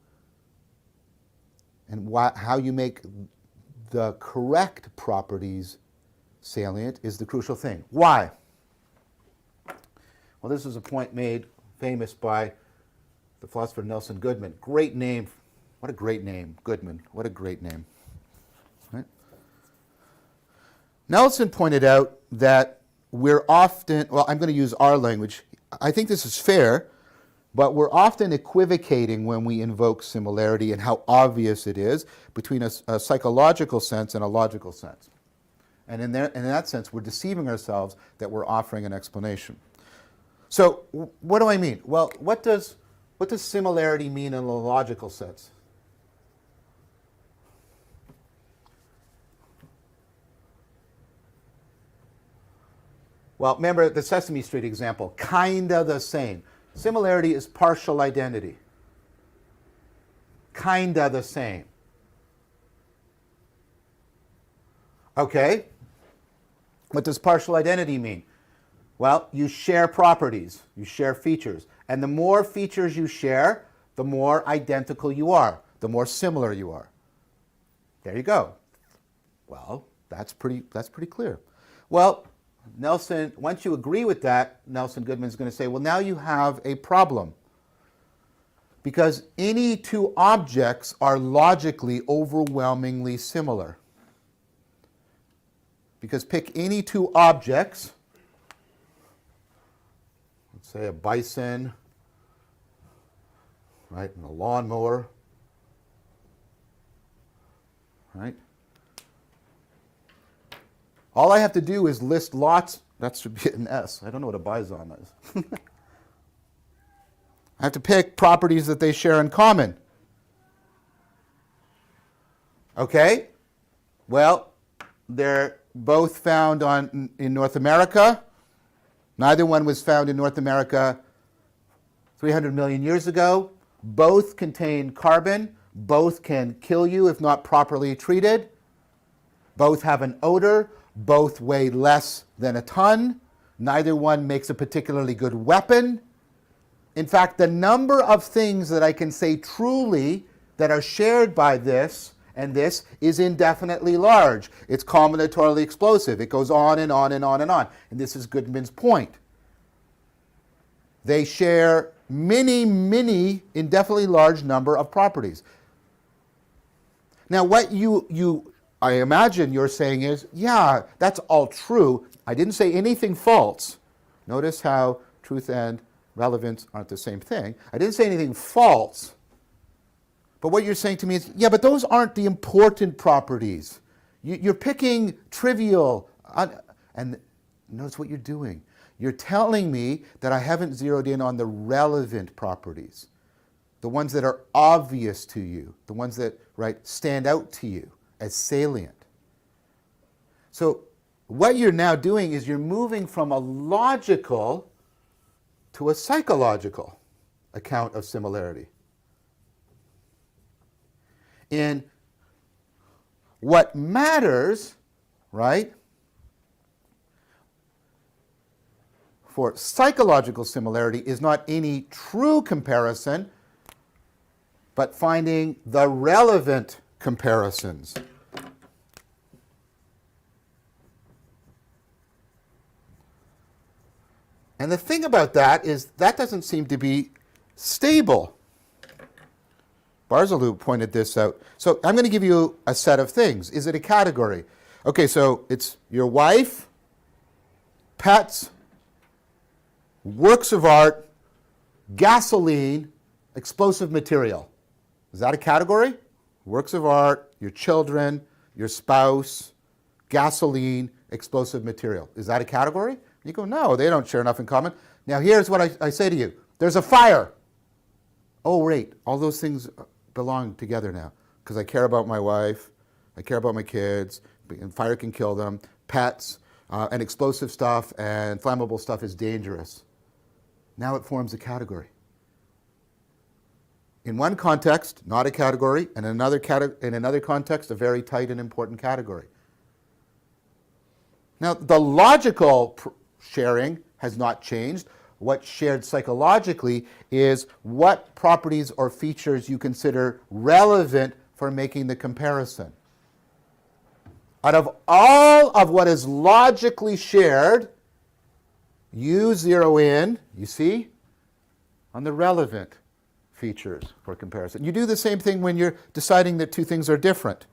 and how you make the correct properties salient is the crucial thing. Why? Well, this is a point made famous by the philosopher Nelson Goodman. Great name. What a great name, Goodman. What a great name. Right? Nelson pointed out that we're often, well, I'm going to use our language. I think this is fair. But we're often equivocating when we invoke similarity and how obvious it is between a psychological sense and a logical sense. And in that sense, we're deceiving ourselves that we're offering an explanation. So what do I mean? Well, what does similarity mean in a logical sense? Well, remember the Sesame Street example, kinda the same. Similarity is partial identity. Kinda the same. Okay. What does partial identity mean? Well, you share properties, you share features. And the more features you share, the more identical you are, the more similar you are. There you go. Well, that's pretty clear. Well, Nelson, once you agree with that, Nelson Goodman is going to say, well, now you have a problem. Because any two objects are logically overwhelmingly similar. Because pick any two objects, let's say a bison, right, and a lawnmower, right? All I have to do is list lots. That should be an S. I don't know what a bison is. I have to pick properties that they share in common. Okay? Well, they're both found in North America. Neither one was found in North America 300 million years ago. Both contain carbon. Both can kill you if not properly treated. Both have an odor. Both weigh less than a ton. Neither one makes a particularly good weapon. In fact, the number of things that I can say truly that are shared by this and this is indefinitely large. It's combinatorially explosive. It goes on and on and on and on. And this is Goodman's point. They share many, many indefinitely large number of properties. Now, what I imagine you're saying is, yeah, that's all true. I didn't say anything false. Notice how truth and relevance aren't the same thing. I didn't say anything false. But what you're saying to me is, yeah, but those aren't the important properties. You're picking trivial. And notice what you're doing. You're telling me that I haven't zeroed in on the relevant properties, the ones that are obvious to you, the ones that stand out to you as salient. So what you're now doing is you're moving from a logical to a psychological account of similarity. In what matters, for psychological similarity is not any true comparison, but finding the relevant comparisons. And the thing about that is that doesn't seem to be stable. Barzalou pointed this out. So I'm going to give you a set of things. Is it a category? Okay, so it's your wife, pets, works of art, gasoline, explosive material. Is that a category? Works of art, your children, your spouse, gasoline, explosive material. Is that a category? You go, no, they don't share enough in common. Now here's what I say to you. There's a fire. Oh, wait, all those things belong together now because I care about my wife, I care about my kids, and fire can kill them, pets, and explosive stuff and flammable stuff is dangerous. Now it forms a category. In one context, not a category, and in another context, a very tight and important category. Now, the logical sharing has not changed. What's shared psychologically is what properties or features you consider relevant for making the comparison. Out of all of what is logically shared, you zero in, you see, on the relevant features for comparison. You do the same thing when you're deciding that two things are different.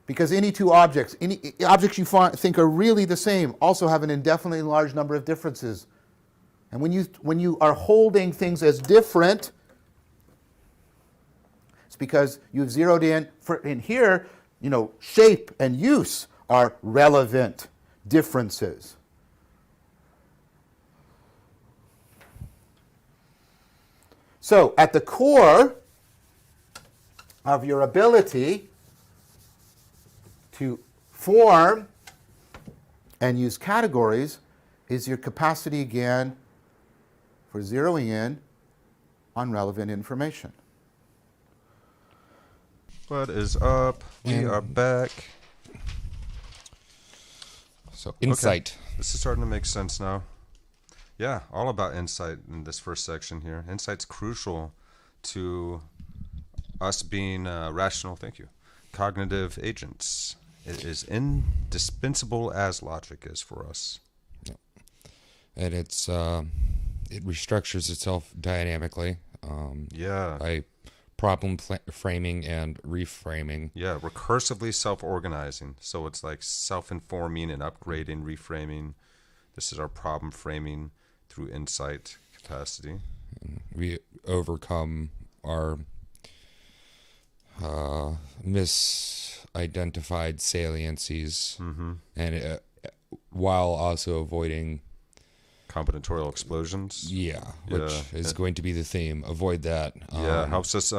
Because any two objects, any objects you think are really the same, also have an indefinitely large number of differences. And when you are holding things as different, it's because you've zeroed in here, shape and use are relevant differences. So at the core of your ability to form and use categories is your capacity, again, for zeroing in on relevant information. What is up? We are back. So, insight. Okay. This is starting to make sense now. Yeah, all about insight in this first section here. Insight's crucial to us being rational, cognitive agents. It is indispensable as logic is for us. Yeah. And it restructures itself dynamically by problem framing and reframing. Yeah, recursively self-organizing. So it's like self-informing and upgrading, reframing. This is our problem framing through insight capacity. We overcome our misidentified saliencies, and while also avoiding combinatorial explosions. Which is going to be the theme. Avoid that. Helps us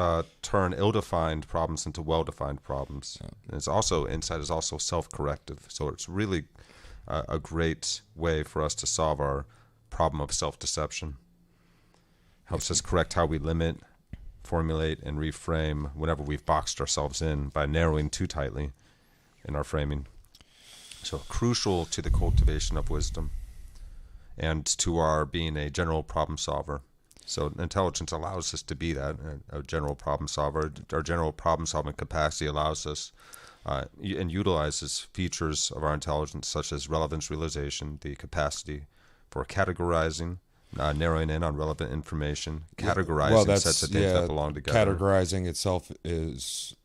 turn ill-defined problems into well-defined problems. And it's also, insight is also self-corrective. So it's really a great way for us to solve our problem of self-deception. helps us correct how we limit, formulate, and reframe whenever we've boxed ourselves in by narrowing too tightly in our framing. So crucial to the cultivation of wisdom and to our being a general problem solver. So intelligence allows us to be that, a general problem solver. Our general problem solving capacity allows us and utilizes features of our intelligence such as relevance realization, the capacity for categorizing, narrowing in on relevant information, categorizing sets of things that belong together. Categorizing itself is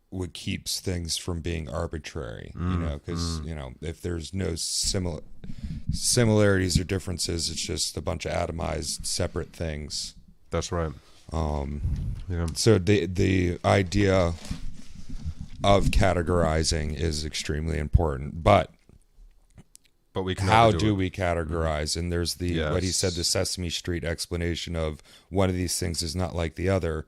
what keeps things from being arbitrary, because if there's no similarities or differences, it's just a bunch of atomized separate things. That's right. So the idea of categorizing is extremely important, but we can how do we categorize? And there's what he said, the Sesame Street explanation of one of these things is not like the other.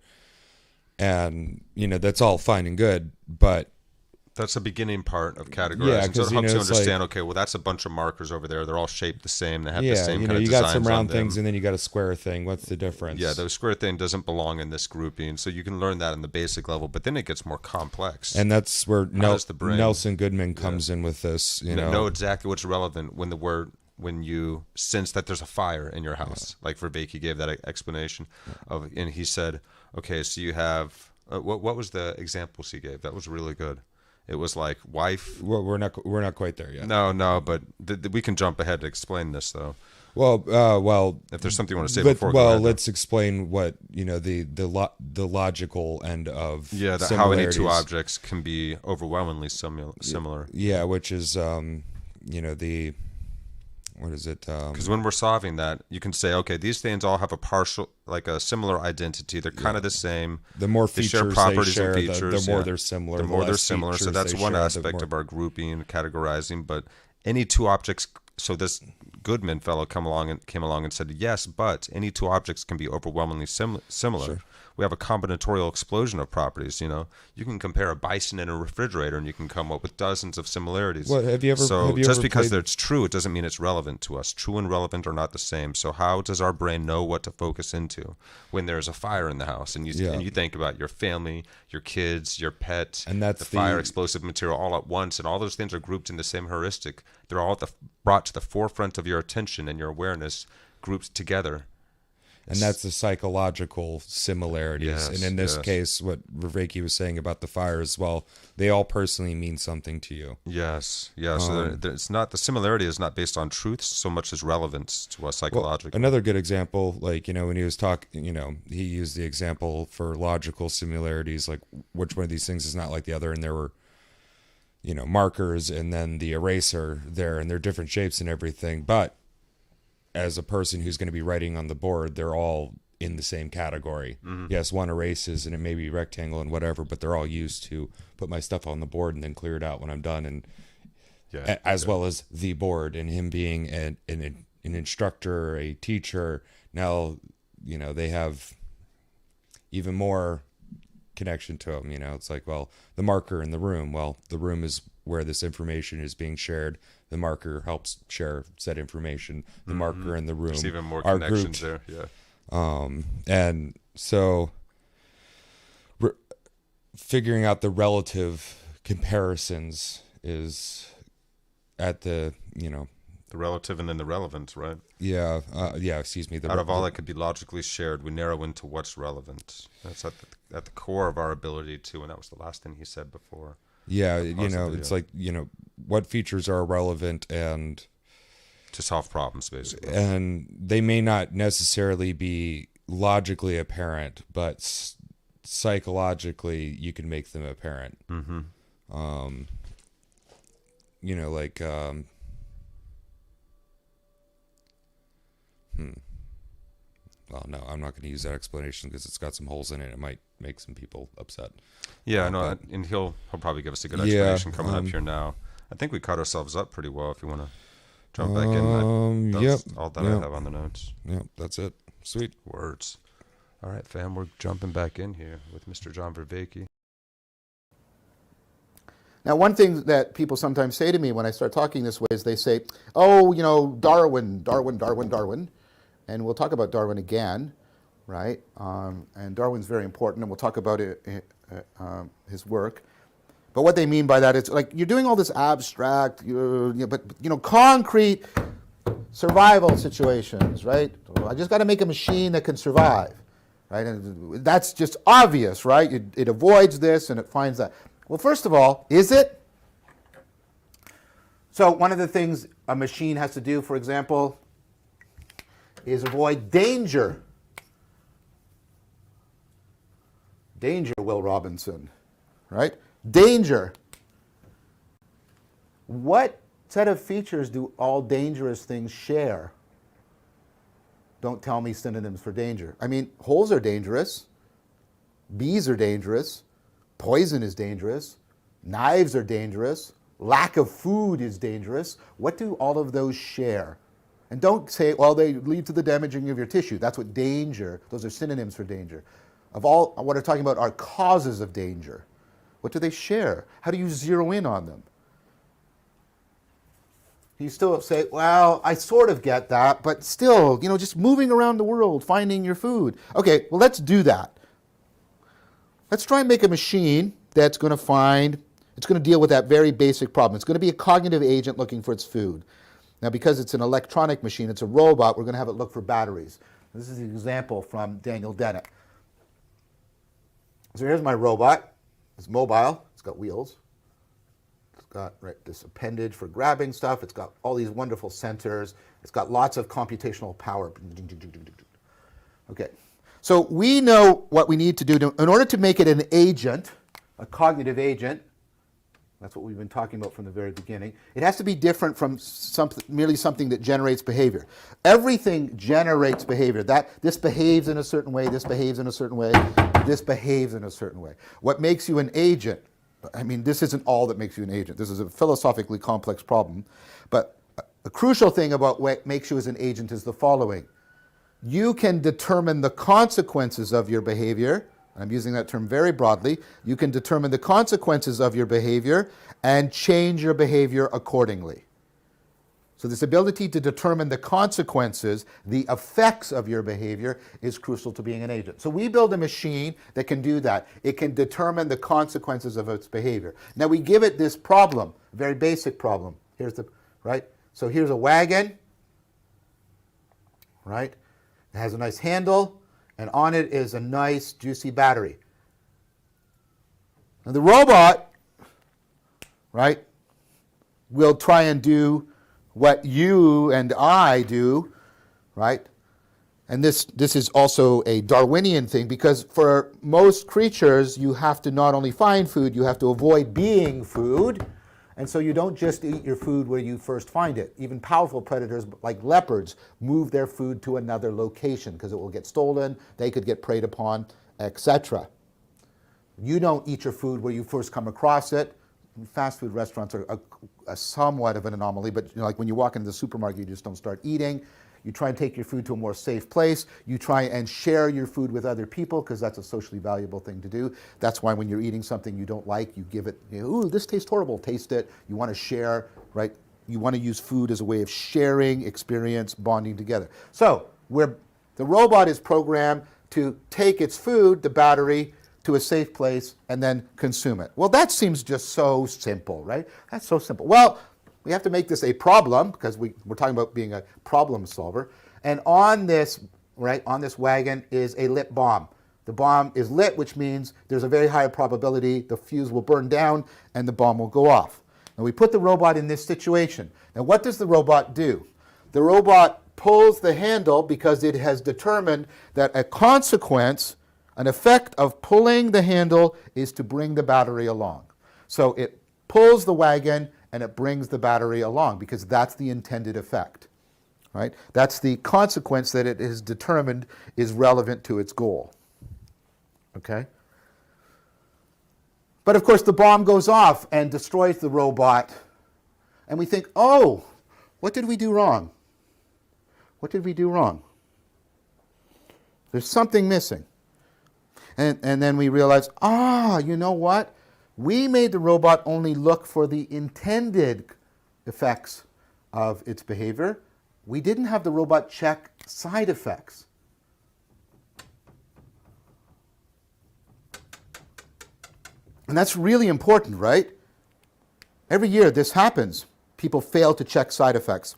And, that's all fine and good, but that's the beginning part of categorizing. So it helps you understand, okay, well, that's a bunch of markers over there. They're all shaped the same. They have the same kind of designs. You got some round things and then you got a square thing. What's the difference? Yeah, the square thing doesn't belong in this grouping. So you can learn that in the basic level, but then it gets more complex. And that's where Nelson Goodman comes in with this. Know exactly what's relevant when you sense that there's a fire in your house. Like Vervaeke gave that explanation of, and he said, okay, so you have what was the examples he gave? That was really good. It was like wife. Well, we're not quite there yet. No, but we can jump ahead to explain this though. Well, if there's something you want to say before. Well, let's explain what the logical end of how any two objects can be overwhelmingly similar. Yeah, which is the. What is it? Because when we're solving that, you can say, okay, these things all have a similar identity. They're kind of the same. The more features they share properties they share, and features, the more they're similar. The more they're similar. So that's one aspect of our grouping and categorizing. But any two objects. So this Goodman fellow came along and said, yes, but any two objects can be overwhelmingly similar. Sure. We have a combinatorial explosion of properties. You can compare a bison and a refrigerator, and you can come up with dozens of similarities. Well, have you ever? Because it's true, it doesn't mean it's relevant to us. True and relevant are not the same. So how does our brain know what to focus into when there's a fire in the house, and you think about your family, your kids, your pet, and that's the fire, explosive material all at once, and all those things are grouped in the same heuristic. They're all brought to the forefront of your attention and your awareness, grouped together. And that's the psychological similarities. Yes, and in this case, what Vervaeke was saying about the fire as well, they all personally mean something to you. Yes. So it's not, the similarity is not based on truth so much as relevance to us psychologically. Well, another good example, when he was talking, he used the example for logical similarities, like which one of these things is not like the other. And there were, markers and then the eraser there, and they're different shapes and everything. But as a person who's going to be writing on the board, they're all in the same category. Mm-hmm. Yes, one erases and it may be rectangle and whatever, but they're all used to put my stuff on the board and then clear it out when I'm done. And as well as the board, and him being an instructor, a teacher. Now, they have even more connection to them. It's like, well, the marker in the room. Well, the room is where this information is being shared. The marker helps share said information. The marker in the room. There's even more connections there. Yeah. And so figuring out the relative comparisons is at the relative and then the relevant, right? Yeah. Excuse me. Out of all that could be logically shared, we narrow into what's relevant. That's at the core of our ability to, and that was the last thing he said before. Yeah, it's like, what features are relevant and to solve problems, basically. And they may not necessarily be logically apparent, but psychologically you can make them apparent. Mm-hmm. Well, no, I'm not going to use that explanation because it's got some holes in it. It might make some people upset. Yeah, no, and he'll probably give us a good explanation coming up here now. I think we caught ourselves up pretty well. If you want to jump back in, that's all that I have on the notes. Yep, that's it. Sweet words. All right, fam, we're jumping back in here with Mr. John Vervaeke. Now, one thing that people sometimes say to me when I start talking this way is they say, "Oh, Darwin," and we'll talk about Darwin again. right? And Darwin's very important, and we'll talk about his work. But what they mean by that is like you're doing all this abstract, but concrete survival situations, right? I just got to make a machine that can survive, right? And that's just obvious, right? It avoids this and it finds that. Well, first of all, is it? So one of the things a machine has to do, for example, is avoid danger. Danger, Will Robinson, right? Danger. What set of features do all dangerous things share? Don't tell me synonyms for danger. I mean, holes are dangerous. Bees are dangerous. Poison is dangerous. Knives are dangerous. Lack of food is dangerous. What do all of those share? And don't say, well, they lead to the damaging of your tissue. That's what danger, those are synonyms for danger. Of all, what we're talking about are causes of danger. What do they share? How do you zero in on them? You still say, well, I sort of get that, but still, just moving around the world, finding your food. Okay, well, let's do that. Let's try and make a machine that's going to deal with that very basic problem. It's going to be a cognitive agent looking for its food. Now, because it's an electronic machine, it's a robot, we're going to have it look for batteries. This is an example from Daniel Dennett. So here's my robot. It's mobile. It's got wheels. It's got this appendage for grabbing stuff. It's got all these wonderful sensors. It's got lots of computational power. Okay. So we know what we need to do in order to make it an agent, a cognitive agent. That's what we've been talking about from the very beginning. It has to be different from merely something that generates behavior. Everything generates behavior. This behaves in a certain way, this behaves in a certain way, this behaves in a certain way. What makes you an agent, I mean, this isn't all that makes you an agent. This is a philosophically complex problem. But a crucial thing about what makes you as an agent is the following. You can determine the consequences of your behavior. I'm using that term very broadly. You can determine the consequences of your behavior and change your behavior accordingly. So this ability to determine the consequences, the effects of your behavior is crucial to being an agent. So we build a machine that can do that. It can determine the consequences of its behavior. Now we give it this problem, a very basic problem. So here's a wagon, right? It has a nice handle. And on it is a nice, juicy battery. And the robot, right, will try and do what you and I do, right? And this is also a Darwinian thing, because for most creatures, you have to not only find food, you have to avoid being food. And so you don't just eat your food where you first find it. Even powerful predators like leopards move their food to another location because it will get stolen, they could get preyed upon, etc. You don't eat your food where you first come across it. Fast food restaurants are a somewhat of an anomaly, but like when you walk into the supermarket, you just don't start eating. You try and take your food to a more safe place. You try and share your food with other people because that's a socially valuable thing to do. That's why when you're eating something you don't like, you give it, ooh, this tastes horrible, taste it. You want to share, right? You want to use food as a way of sharing experience, bonding together. So the robot is programmed to take its food, the battery, to a safe place and then consume it. Well, that seems just so simple, right? That's so simple. Well, we have to make this a problem because we're talking about being a problem solver. And on this wagon is a lit bomb. The bomb is lit, which means there's a very high probability the fuse will burn down and the bomb will go off. And we put the robot in this situation. Now, what does the robot do? The robot pulls the handle because it has determined that a consequence, an effect of pulling the handle is to bring the battery along. So it pulls the wagon and it brings the battery along because that's the intended effect, right? That's the consequence that it has determined is relevant to its goal, okay? But of course the bomb goes off and destroys the robot and we think, oh, what did we do wrong? What did we do wrong? There's something missing. And then we realize, you know what? We made the robot only look for the intended effects of its behavior. We didn't have the robot check side effects. And that's really important, right? Every year this happens. People fail to check side effects.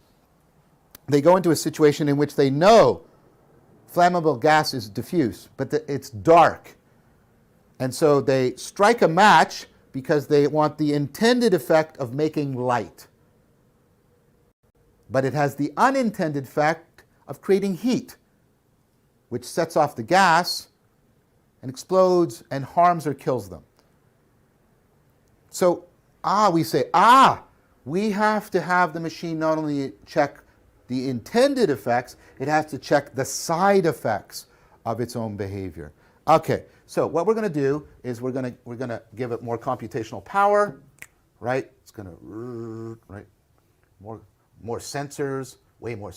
They go into a situation in which they know flammable gas is diffuse, but it's dark. And so they strike a match because they want the intended effect of making light. But it has the unintended effect of creating heat, which sets off the gas and explodes and harms or kills them. So, we say, we have to have the machine not only check the intended effects, it has to check the side effects of its own behavior. Okay, so what we're going to do is we're going to give it more computational power, right? It's going to, right, more sensors, way more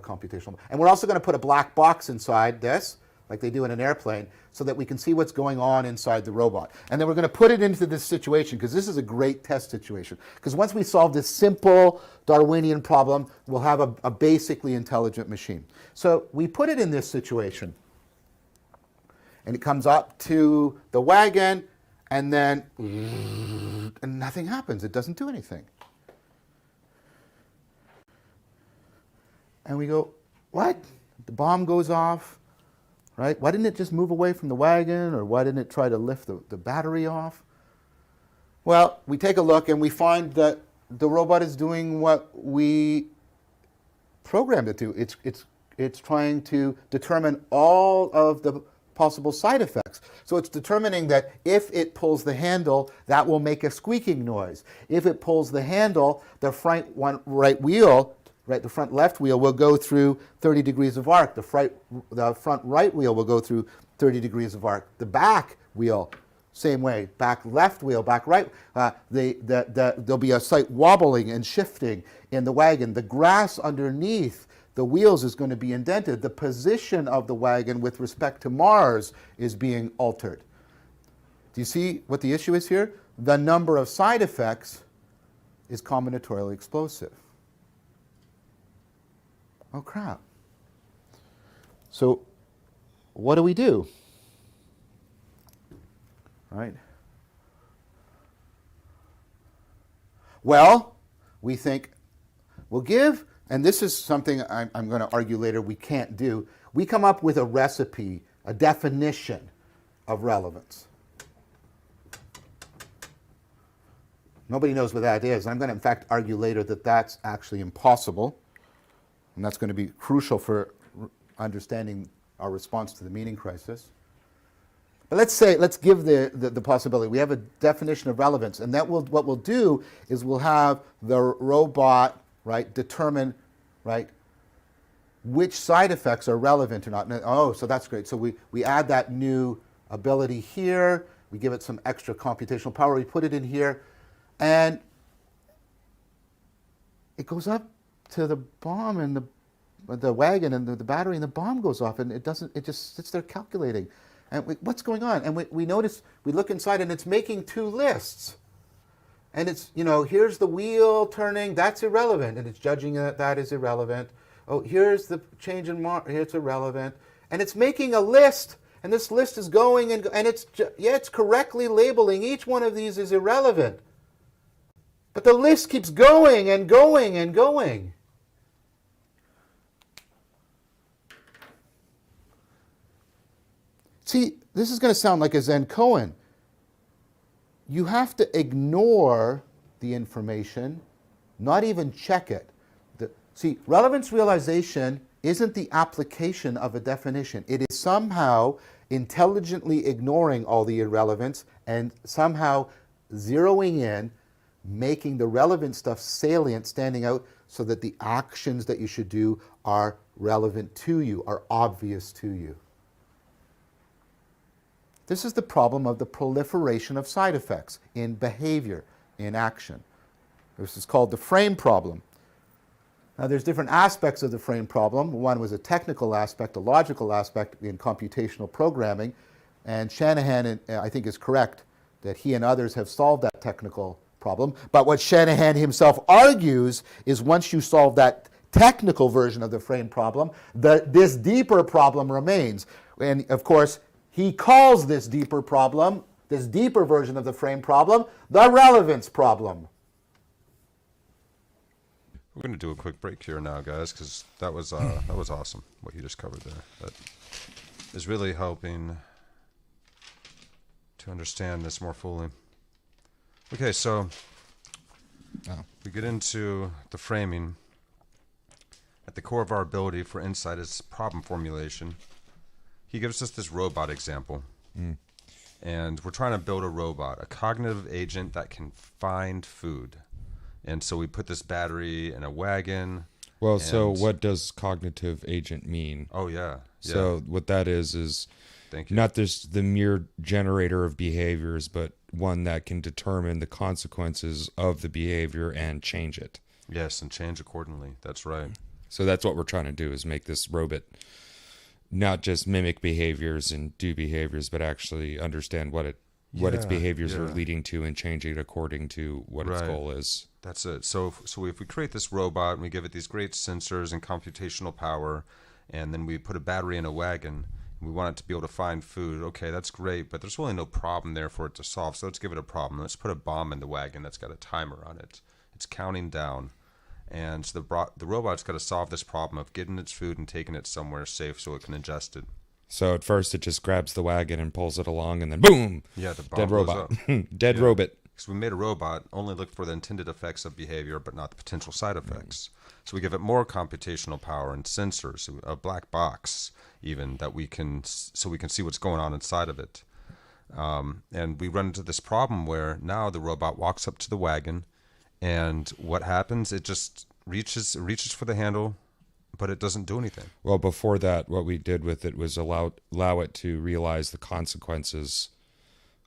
computational. And we're also going to put a black box inside this, like they do in an airplane, so that we can see what's going on inside the robot. And then we're going to put it into this situation, because this is a great test situation. Because once we solve this simple Darwinian problem, we'll have a basically intelligent machine. So we put it in this situation. And it comes up to the wagon, and then and nothing happens. It doesn't do anything. And we go, what? The bomb goes off. Right? Why didn't it just move away from the wagon, or why didn't it try to lift the battery off? Well, we take a look and we find that the robot is doing what we programmed it to. It's trying to determine all of the possible side effects. So it's determining that if it pulls the handle, that will make a squeaking noise. If it pulls the handle, the front right wheel, right, the front left wheel will go through 30 degrees of arc. The front right wheel will go through 30 degrees of arc. The back wheel, same way. Back left wheel, back right. There'll be a slight wobbling and shifting in the wagon. The grass underneath the wheels is going to be indented. The position of the wagon with respect to Mars is being altered. Do you see what the issue is here? The number of side effects is combinatorially explosive. Oh, crap. So what do we do? Right? Well, we think we'll give, and this is something I'm going to argue later we can't do. We come up with a recipe, a definition of relevance. Nobody knows what that is. I'm going to, in fact, argue later that that's actually impossible. And that's going to be crucial for understanding our response to the meaning crisis. But let's give the possibility. We have a definition of relevance, and what we'll do is we'll have the robot, right, determine, right, which side effects are relevant or not. And, so that's great. So we add that new ability here. We give it some extra computational power. We put it in here, and it goes up to the bomb and the wagon and the battery, and the bomb goes off, and it just sits there calculating. And what's going on? And we notice, we look inside, and it's making two lists. And it's, here's the wheel turning, that's irrelevant, and it's judging that is irrelevant. Oh, here's the change in it's irrelevant. And it's making a list, and this list is going, and it's correctly labeling each one of these as irrelevant. But the list keeps going and going and going. See, this is going to sound like a Zen koan. You have to ignore the information, not even check it. See, relevance realization isn't the application of a definition. It is somehow intelligently ignoring all the irrelevance and somehow zeroing in, making the relevant stuff salient, standing out, so that the actions that you should do are relevant to you, are obvious to you. This is the problem of the proliferation of side effects in behavior, in action. This is called the frame problem. Now, there's different aspects of the frame problem. One was a technical aspect, a logical aspect in computational programming, and Shanahan, I think, is correct that he and others have solved that technical problem. But what Shanahan himself argues is once you solve that technical version of the frame problem, this deeper problem remains. And of course, he calls this deeper problem this deeper version of the frame problem, the relevance problem. We're going to do a quick break here now, guys, because that was awesome what you just covered there. That is really helping to understand this more fully. Okay, so we get into the framing. At the core of our ability for insight is problem formulation. He gives us this robot example. And we're trying to build a robot, a cognitive agent that can find food. And so we put this battery in a wagon. Well, so what does cognitive agent mean? Oh, yeah. So what that is Thank you. not just the mere generator of behaviors, but one that can determine the consequences of the behavior and change it. Yes, and change accordingly. That's right. So that's what we're trying to do, is make this robot not just mimic behaviors and do behaviors, but actually understand what its behaviors are leading to and change it according to what its goal is. That's it. So if we create this robot and we give it these great sensors and computational power, and then we put a battery in a wagon, and we want it to be able to find food, okay, that's great, but there's really no problem there for it to solve, so let's give it a problem. Let's put a bomb in the wagon that's got a timer on it. It's counting down. And the robot's got to solve this problem of getting its food and taking it somewhere safe so it can ingest it. So at first it just grabs the wagon and pulls it along, and then boom! Yeah, the bomb dead blows robot. up. Dead robot. Because we made a robot only look for the intended effects of behavior, but not the potential side effects. So we give it more computational power and sensors, a black box even, that we can see what's going on inside of it. And we run into this problem where now the robot walks up to the wagon, and what happens? It just reaches for the handle, but it doesn't do anything. Well, before that, what we did with it was allow it to realize the consequences.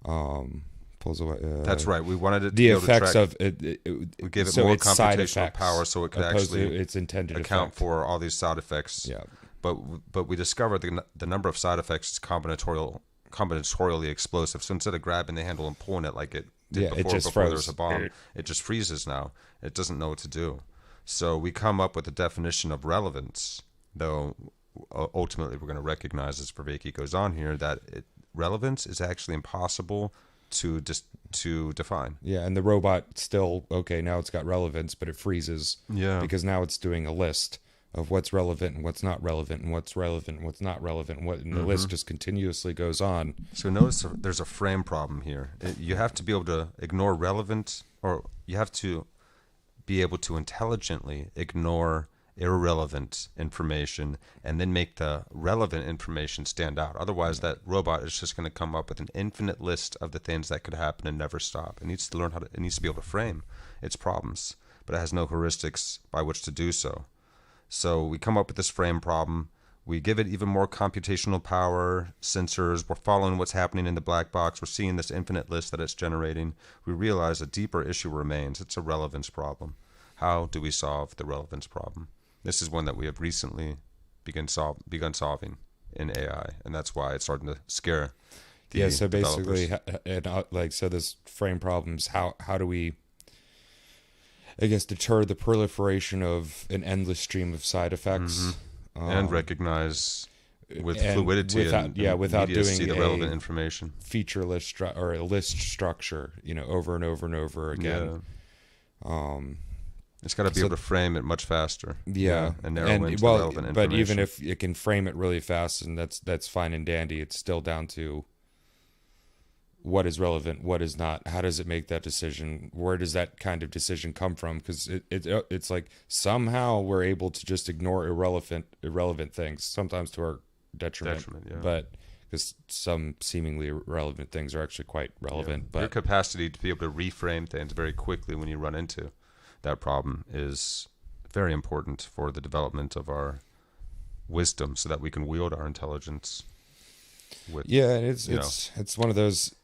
Pulls away. That's right. We wanted it to the be able effects to track, of it. we gave it so more its side computational effects power so it could opposed to actually its intended account effect. for all these side effects. Yeah. But we discovered the number of side effects is combinatorially explosive. So instead of grabbing the handle and pulling it like it did before there was a bomb, it just freezes now. It doesn't know what to do. So we come up with a definition of relevance, though ultimately we're going to recognize, as Vervaeke goes on here, that relevance is actually impossible to define. Yeah, and the robot still, okay, now it's got relevance, but it freezes. Yeah. Because now it's doing a list of what's relevant and what's not relevant and what's relevant and what's not relevant, and the list just continuously goes on. So notice there's a frame problem here. You have to be able to ignore relevant, or you have to be able to intelligently ignore irrelevant information and then make the relevant information stand out. Otherwise, that robot is just going to come up with an infinite list of the things that could happen and never stop. It needs to learn it needs to be able to frame its problems, but it has no heuristics by which to do so. So we come up with this frame problem. We give it even more computational power, sensors. We're following what's happening in the black box. We're seeing this infinite list that it's generating. We realize a deeper issue remains. It's a relevance problem. How do we solve the relevance problem? This is one that we have recently begun solving in AI, and that's why it's starting to scare the so basically, developers. so this frame problems, how do we, I guess, deter the proliferation of an endless stream of side effects? And recognize with and fluidity without doing the relevant information. Feature list or a list structure, over and over and over again. Yeah. It's got to be able to frame it much faster. Yeah, and narrow into the relevant information. But even if it can frame it really fast, and that's fine and dandy, it's still down to what is relevant, what is not. How does it make that decision? Where does that kind of decision come from? Because it's like somehow we're able to just ignore irrelevant things, sometimes to our detriment. But because some seemingly irrelevant things are actually quite relevant. But your capacity to be able to reframe things very quickly when you run into that problem is very important for the development of our wisdom, so that we can wield our intelligence with. Yeah, it's one of those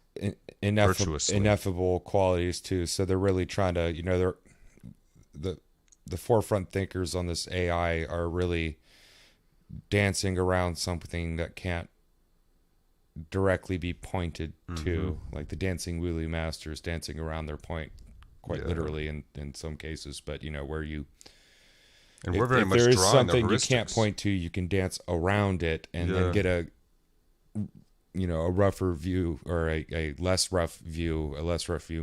ineffable qualities too. So they're really trying to, they're the forefront thinkers on this AI are really dancing around something that can't directly be pointed to, like the dancing wheelie masters dancing around their point, quite literally in some cases. But where you, and we're very if much there is drawing something the you heuristics. can't point to, you can dance around it and then get a rougher view, or a less rough view,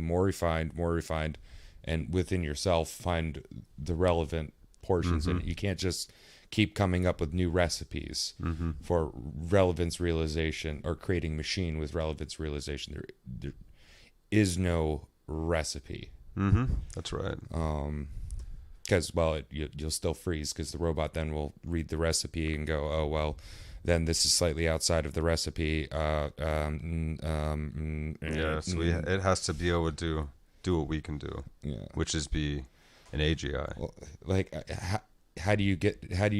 more refined, and within yourself find the relevant portions. And you can't just keep coming up with new recipes for relevance realization, or creating machine with relevance realization. There is no recipe. That's right. Because, well, you'll still freeze, because the robot then will read the recipe and go, oh, well, then this is slightly outside of the recipe. Yes, it has to be able to do what we can do, which is be an AGI. Well, like, how do you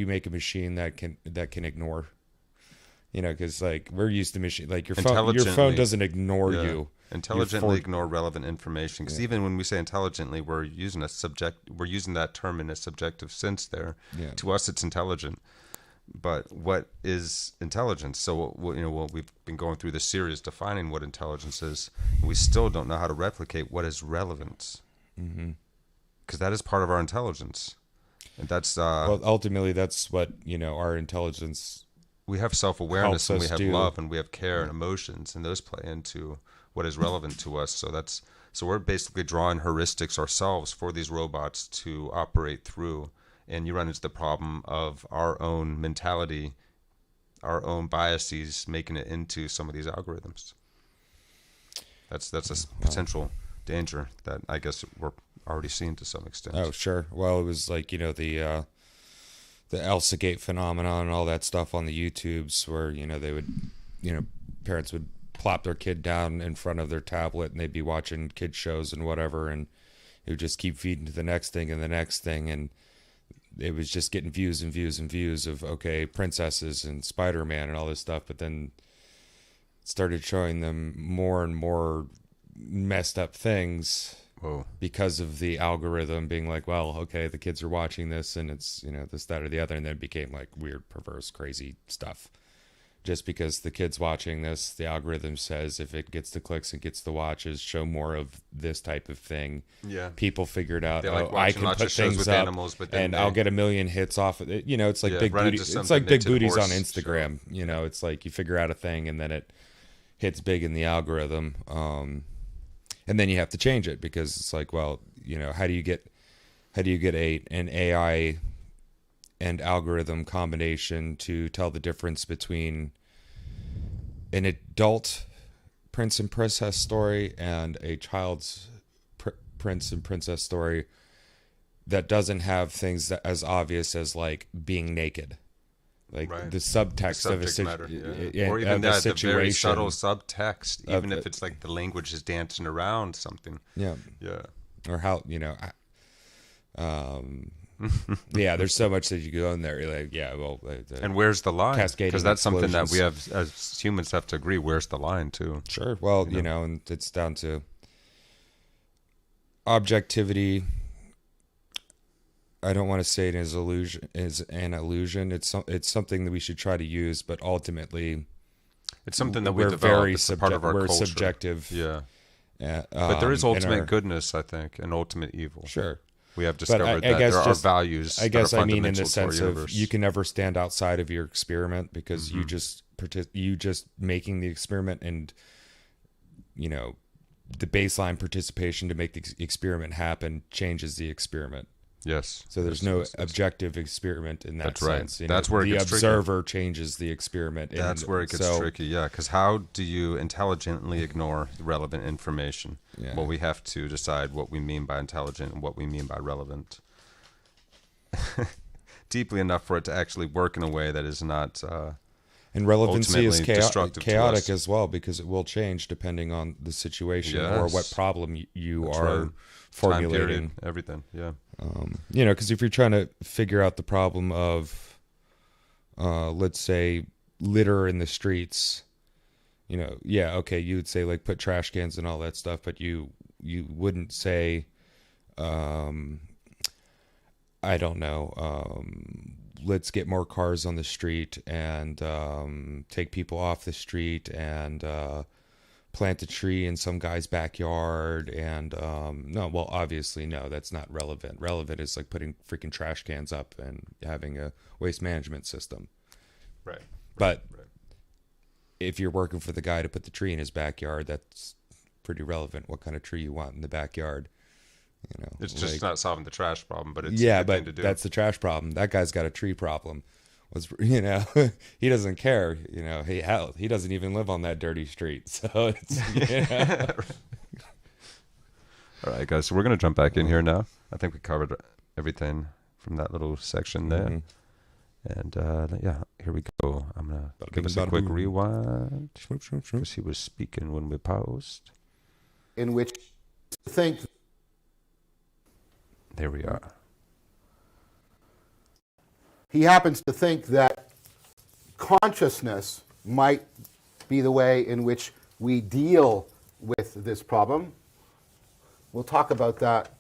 make a machine that can ignore? Because like, we're used to machine, like your phone doesn't ignore you. Intelligently ignore relevant information, because even when we say intelligently, we're using that term in a subjective sense there. To us, it's intelligent. But what is intelligence? So we've been going through the series defining what intelligence is. We still don't know how to replicate what is relevance, because that is part of our intelligence, and that's well, ultimately that's what our intelligence. We have self-awareness, and we have love, and we have care and emotions, and those play into what is relevant to us. So we're basically drawing heuristics ourselves for these robots to operate through. And you run into the problem of our own mentality, our own biases, making it into some of these algorithms. That's a potential danger that I guess we're already seeing to some extent. Oh, sure. Well, it was like, the Elsa Gate phenomenon and all that stuff on the YouTubes, where, they would, parents would plop their kid down in front of their tablet, and they'd be watching kid shows and whatever, and it would just keep feeding to the next thing and the next thing, and it was just getting views and views and views of, okay, princesses and Spider-Man and all this stuff, but then it started showing them more and more messed up things. Whoa. Because of the algorithm being like, well, okay, the kids are watching this, and it's, this, that, or the other, and then it became like weird, perverse, crazy stuff. Just because the kid's watching this, the algorithm says if it gets the clicks and gets the watches, show more of this type of thing. Yeah. People figured out, I can put things up, animals, but and I'll get 1 million hits off of it. It's like big booty. It's like big booties on Instagram. Sure. It's like you figure out a thing, and then it hits big in the algorithm. And then you have to change it, because it's like, well, how do you get an AI and algorithm combination to tell the difference between an adult prince and princess story and a child's prince and princess story that doesn't have things that as obvious as like being naked, like the subtext of or even the the very subtle subtext, even if it's like the language is dancing around something. Or how yeah, there's so much that you go in there. You're like, and where's the line? Because that's something that we have as humans have to agree. Where's the line too? Sure. Well, and it's down to objectivity. I don't want to say it is an illusion. It's something that we should try to use, but ultimately, it's something that we we're develop. very it's part of our culture. Subjective. Yeah. But there is ultimate goodness, I think, and ultimate evil. Sure. We have discovered that there are values. I guess that are I mean in the fundamental sense to our of universe. you can never stand outside of your experiment, because you just making the experiment, and the baseline participation to make the experiment happen changes the experiment. Yes. So there's no objective experiment in that sense. Right. That's where it gets tricky. The observer changes the experiment. That's where it gets tricky, yeah. Because how do you intelligently ignore relevant information? Yeah. Well, we have to decide what we mean by intelligent and what we mean by relevant. Deeply enough for it to actually work in a way that is not and relevancy is chaotic as well, because it will change depending on the situation or what problem you That's are right. formulating. Time period, everything, yeah. Because if you're trying to figure out the problem of, let's say, litter in the streets, you would say like put trash cans and all that stuff, but you wouldn't say, I don't know, let's get more cars on the street and take people off the street and plant a tree in some guy's backyard. And obviously no, that's not relevant. Relevant is like putting freaking trash cans up and having a waste management system. Right. But if you're working for the guy to put the tree in his backyard, that's pretty relevant. What kind of tree you want in the backyard? You know, It's just not solving the trash problem, but it's yeah, a good thing to but do. that's the trash problem. That guy's got a tree problem. He doesn't care. Hell, he doesn't even live on that dirty street. So it's, All right, guys. So we're gonna jump back in here now. I think we covered everything from that little section there. Mhm. And yeah, here we go. I'm gonna give us a quick rewind because he was speaking when we paused. In which think There we are. he happens to think that consciousness might be the way in which we deal with this problem. We'll talk about that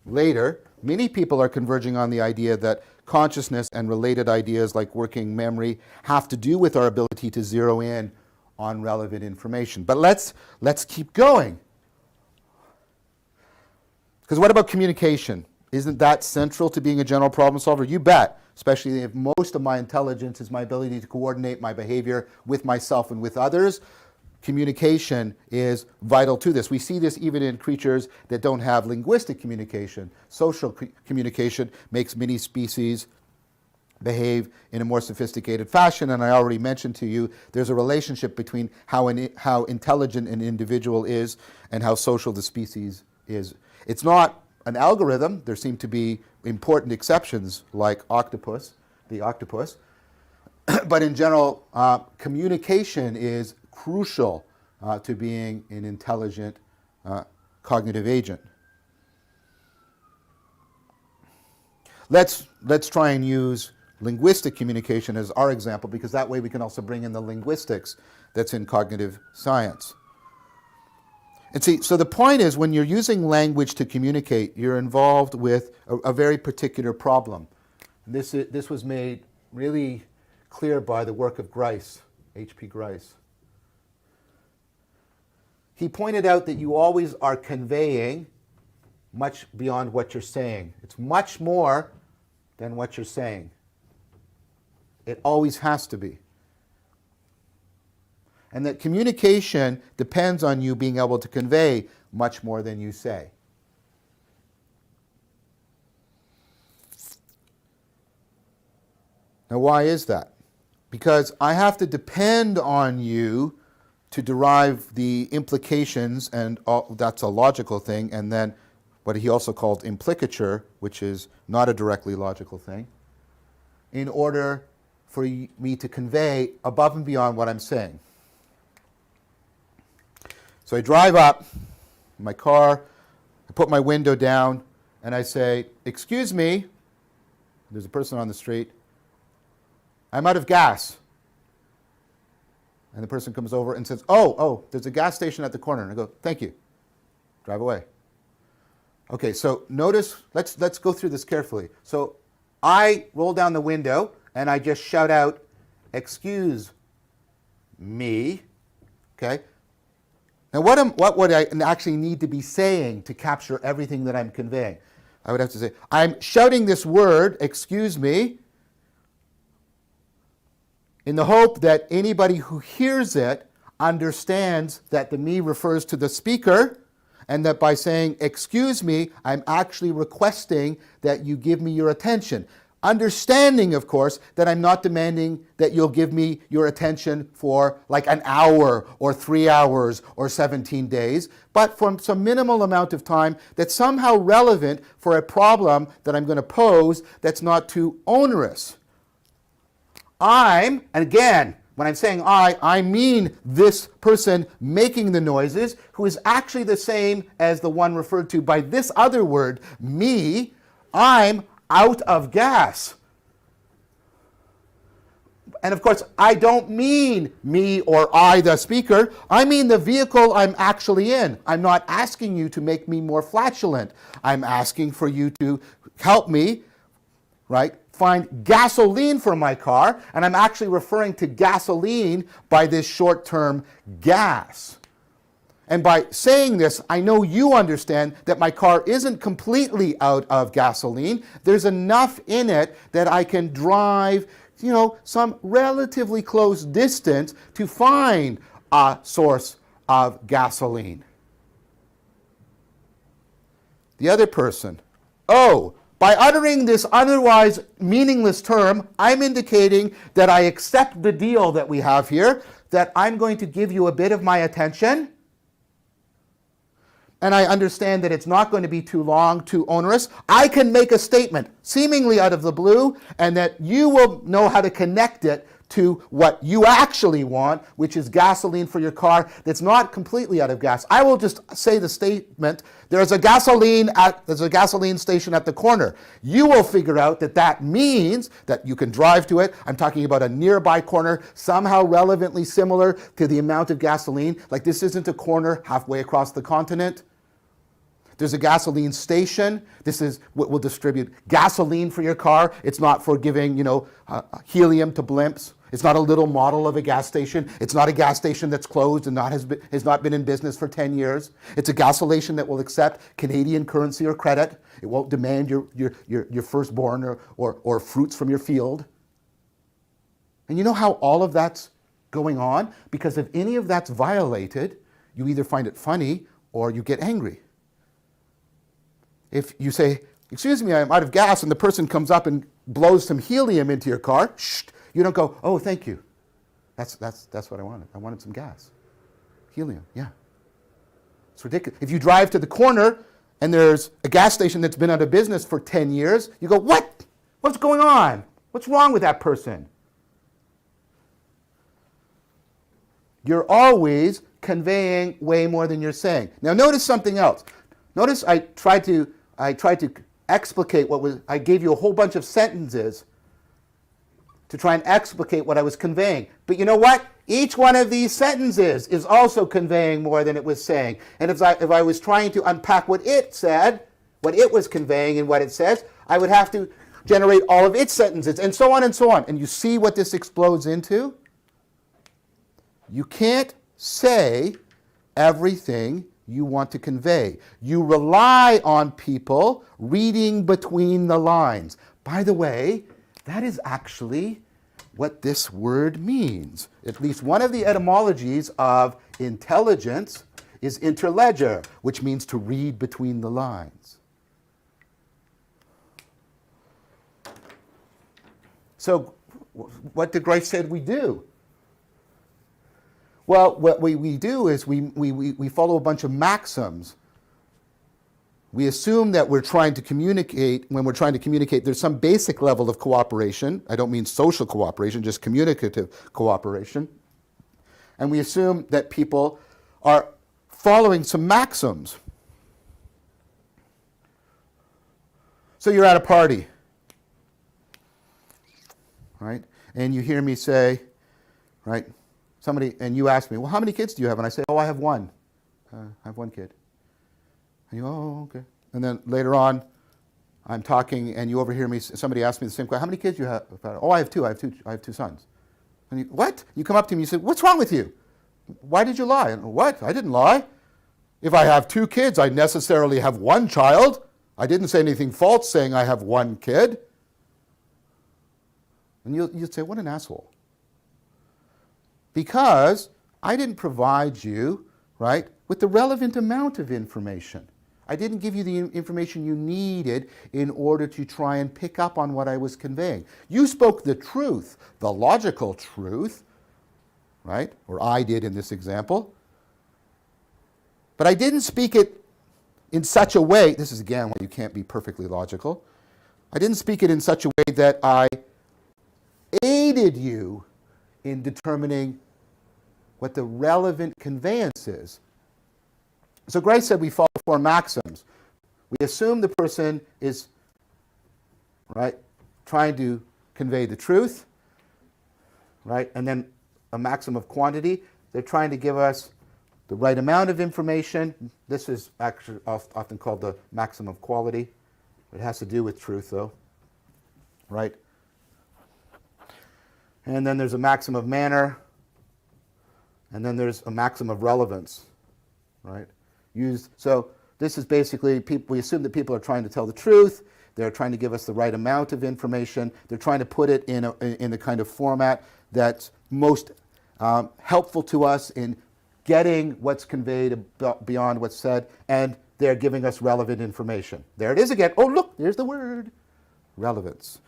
later. Many people are converging on the idea that consciousness and related ideas like working memory have to do with our ability to zero in on relevant information. But let's keep going. Because what about communication? Isn't that central to being a general problem solver? You bet. Especially if most of my intelligence is my ability to coordinate my behavior with myself and with others. Communication is vital to this. We see this even in creatures that don't have linguistic communication. Social communication makes many species behave in a more sophisticated fashion, and I already mentioned to you there's a relationship between how intelligent an individual is and how social the species is. It's not an algorithm. There seem to be important exceptions like the octopus, but in general, communication is crucial to being an intelligent cognitive agent. Let's try and use linguistic communication as our example, because that way we can also bring in the linguistics that's in cognitive science. And see, so the point is, when you're using language to communicate, you're involved with a very particular problem. This was made really clear by the work of Grice, H.P. Grice. He pointed out that you always are conveying much beyond what you're saying. It's much more than what you're saying. It always has to be. And that communication depends on you being able to convey much more than you say. Now, why is that? Because I have to depend on you to derive the implications, and that's a logical thing, and then what he also called implicature, which is not a directly logical thing, in order for me to convey above and beyond what I'm saying. So I drive up in my car, I put my window down, and I say, "Excuse me," there's a person on the street, "I'm out of gas." And the person comes over and says, oh, there's a gas station at the corner. And I go, "Thank you." Drive away. Okay, so notice, let's go through this carefully. So I roll down the window and I just shout out, "Excuse me." Okay? Now what would I actually need to be saying to capture everything that I'm conveying? I would have to say, I'm shouting this word, "Excuse me," in the hope that anybody who hears it understands that the me refers to the speaker, and that by saying "excuse me," I'm actually requesting that you give me your attention. Understanding, of course, that I'm not demanding that you'll give me your attention for like an hour or 3 hours or 17 days, but for some minimal amount of time that's somehow relevant for a problem that I'm going to pose that's not too onerous. And again, when I'm saying I mean this person making the noises, who is actually the same as the one referred to by this other word, me. I'm out of gas. And of course, I don't mean me or I, the speaker. I mean the vehicle I'm actually in. I'm not asking you to make me more flatulent. I'm asking for you to help me, right, find gasoline for my car, and I'm actually referring to gasoline by this short-term gas. And by saying this, I know you understand that my car isn't completely out of gasoline. There's enough in it that I can drive some relatively close distance to find a source of gasoline. The other person, oh, by uttering this otherwise meaningless term, I'm indicating that I accept the deal that we have here, that I'm going to give you a bit of my attention, and I understand that it's not going to be too long, too onerous. I can make a statement, seemingly out of the blue, and that you will know how to connect it to what you actually want, which is gasoline for your car that's not completely out of gas. I will just say the statement, there's a gasoline station at the corner. You will figure out that that means that you can drive to it. I'm talking about a nearby corner, somehow relevantly similar to the amount of gasoline. Like this isn't a corner halfway across the continent. There's a gasoline station. This is what will distribute gasoline for your car. It's not for giving, helium to blimps. It's not a little model of a gas station. It's not a gas station that's closed and has not been in business for 10 years. It's a gas station that will accept Canadian currency or credit. It won't demand your firstborn or fruits from your field. And you know how all of that's going on? Because if any of that's violated, you either find it funny or you get angry. If you say, excuse me, I'm out of gas, and the person comes up and blows some helium into your car, you don't go, oh, thank you. That's what I wanted. I wanted some gas. Helium, yeah. It's ridiculous. If you drive to the corner and there's a gas station that's been out of business for 10 years, you go, what? What's going on? What's wrong with that person? You're always conveying way more than you're saying. Now notice something else. Notice I tried to explicate I gave you a whole bunch of sentences to try and explicate what I was conveying. But you know what? Each one of these sentences is also conveying more than it was saying. And if I was trying to unpack what it said, what it was conveying and what it says, I would have to generate all of its sentences, and so on and so on. And you see what this explodes into? You can't say everything you want to convey. You rely on people reading between the lines. By the way, that is actually what this word means. At least one of the etymologies of intelligence is interledger, which means to read between the lines. So what did Grace said we do? Well, what we do is we follow a bunch of maxims. We assume that we're trying to communicate. When we're trying to communicate, there's some basic level of cooperation. I don't mean social cooperation, just communicative cooperation. And we assume that people are following some maxims. So you're at a party, right? And you hear me say, right? Somebody, and you ask me, well, how many kids do you have? And I say, oh, I have one. I have one kid. And you go, oh, okay. And then later on, I'm talking, and you overhear me, somebody asks me the same question, how many kids do you have? Oh, I have two. I have two sons. And you, what? You come up to me and you say, what's wrong with you? Why did you lie? And, what? I didn't lie. If I have two kids, I necessarily have one child. I didn't say anything false saying I have one kid. And you'd say, what an asshole. Because I didn't provide you, right, with the relevant amount of information. I didn't give you the information you needed in order to try and pick up on what I was conveying. You spoke the truth, the logical truth, right, or I did in this example. But I didn't speak it in such a way, this is again why you can't be perfectly logical. I didn't speak it in such a way that I aided you in determining what the relevant conveyance is. So Grace said we follow four maxims. We assume the person is, right, trying to convey the truth, right, and then a maxim of quantity. They're trying to give us the right amount of information. This is actually often called the maxim of quality. It has to do with truth, though, right? And then there's a maxim of manner, and then there's a maxim of relevance, right? So this is basically, we assume that people are trying to tell the truth. They're trying to give us the right amount of information. They're trying to put it in the kind of format that's most helpful to us in getting what's conveyed beyond what's said, and they're giving us relevant information. There it is again. Oh, look, there's the word, relevance.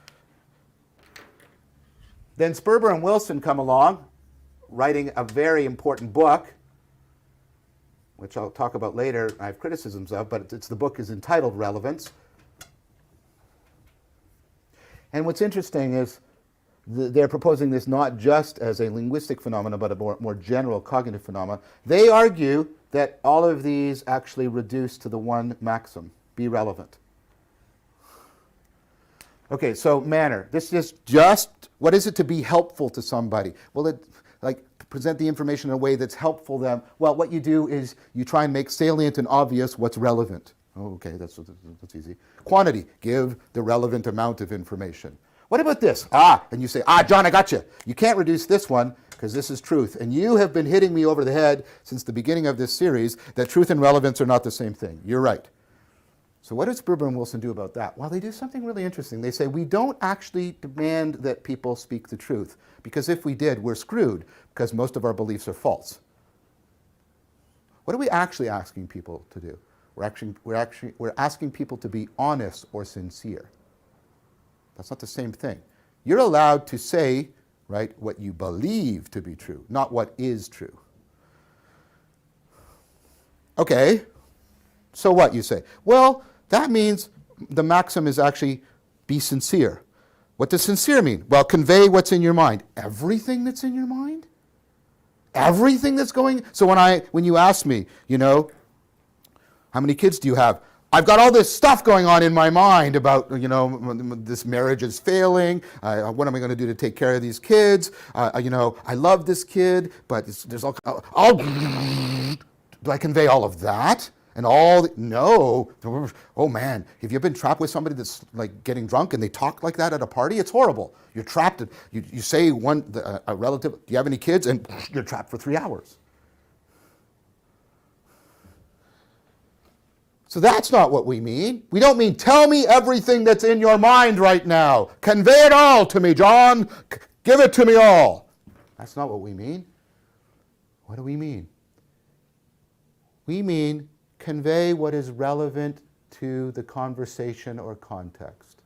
Then Sperber and Wilson come along, writing a very important book, which I'll talk about later. I have criticisms of, but the book is entitled Relevance. And what's interesting is they're proposing this not just as a linguistic phenomenon, but a more general cognitive phenomenon. They argue that all of these actually reduce to the one maxim: be relevant. Okay, so manner. This is just, what is it to be helpful to somebody? Well, present the information in a way that's helpful them. Well, what you do is you try and make salient and obvious what's relevant. Oh, okay, that's easy. Quantity, give the relevant amount of information. What about this? And you say, John, I got you. You can't reduce this one because this is truth. And you have been hitting me over the head since the beginning of this series that truth and relevance are not the same thing. You're right. So what does Sperber and Wilson do about that? Well, they do something really interesting. They say, we don't actually demand that people speak the truth, because if we did, we're screwed, because most of our beliefs are false. What are we actually asking people to do? We're asking people to be honest or sincere. That's not the same thing. You're allowed to say, right, what you believe to be true, not what is true. Okay, so what, you say? Well, that means the maxim is actually be sincere. What does sincere mean? Well, convey what's in your mind. Everything that's in your mind? Everything that's going... So when you ask me, how many kids do you have? I've got all this stuff going on in my mind about, this marriage is failing. What am I going to do to take care of these kids? I love this kid, but there's all... Do I convey all of that? And no. Oh man, have you been trapped with somebody that's like getting drunk and they talk like that at a party? It's horrible. You're trapped. You say a relative, do you have any kids? And you're trapped for 3 hours. So that's not what we mean. We don't mean tell me everything that's in your mind right now. Convey it all to me, John. Give it to me all. That's not what we mean. What do we mean? We mean convey what is relevant to the conversation or context.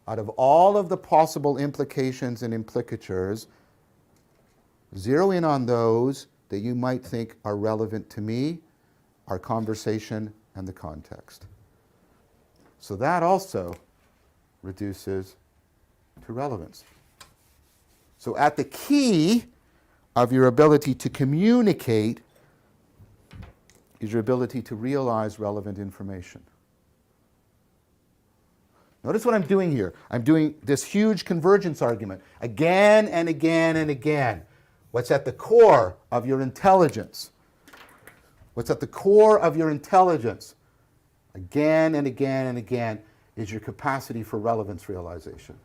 Out of all of the possible implications and implicatures, zero in on those that you might think are relevant to me, our conversation, and the context. So that also reduces to relevance. So at the key of your ability to communicate is your ability to realize relevant information. Notice what I'm doing here. I'm doing this huge convergence argument again and again and again. What's at the core of your intelligence? What's at the core of your intelligence, again and again and again, is your capacity for relevance realization.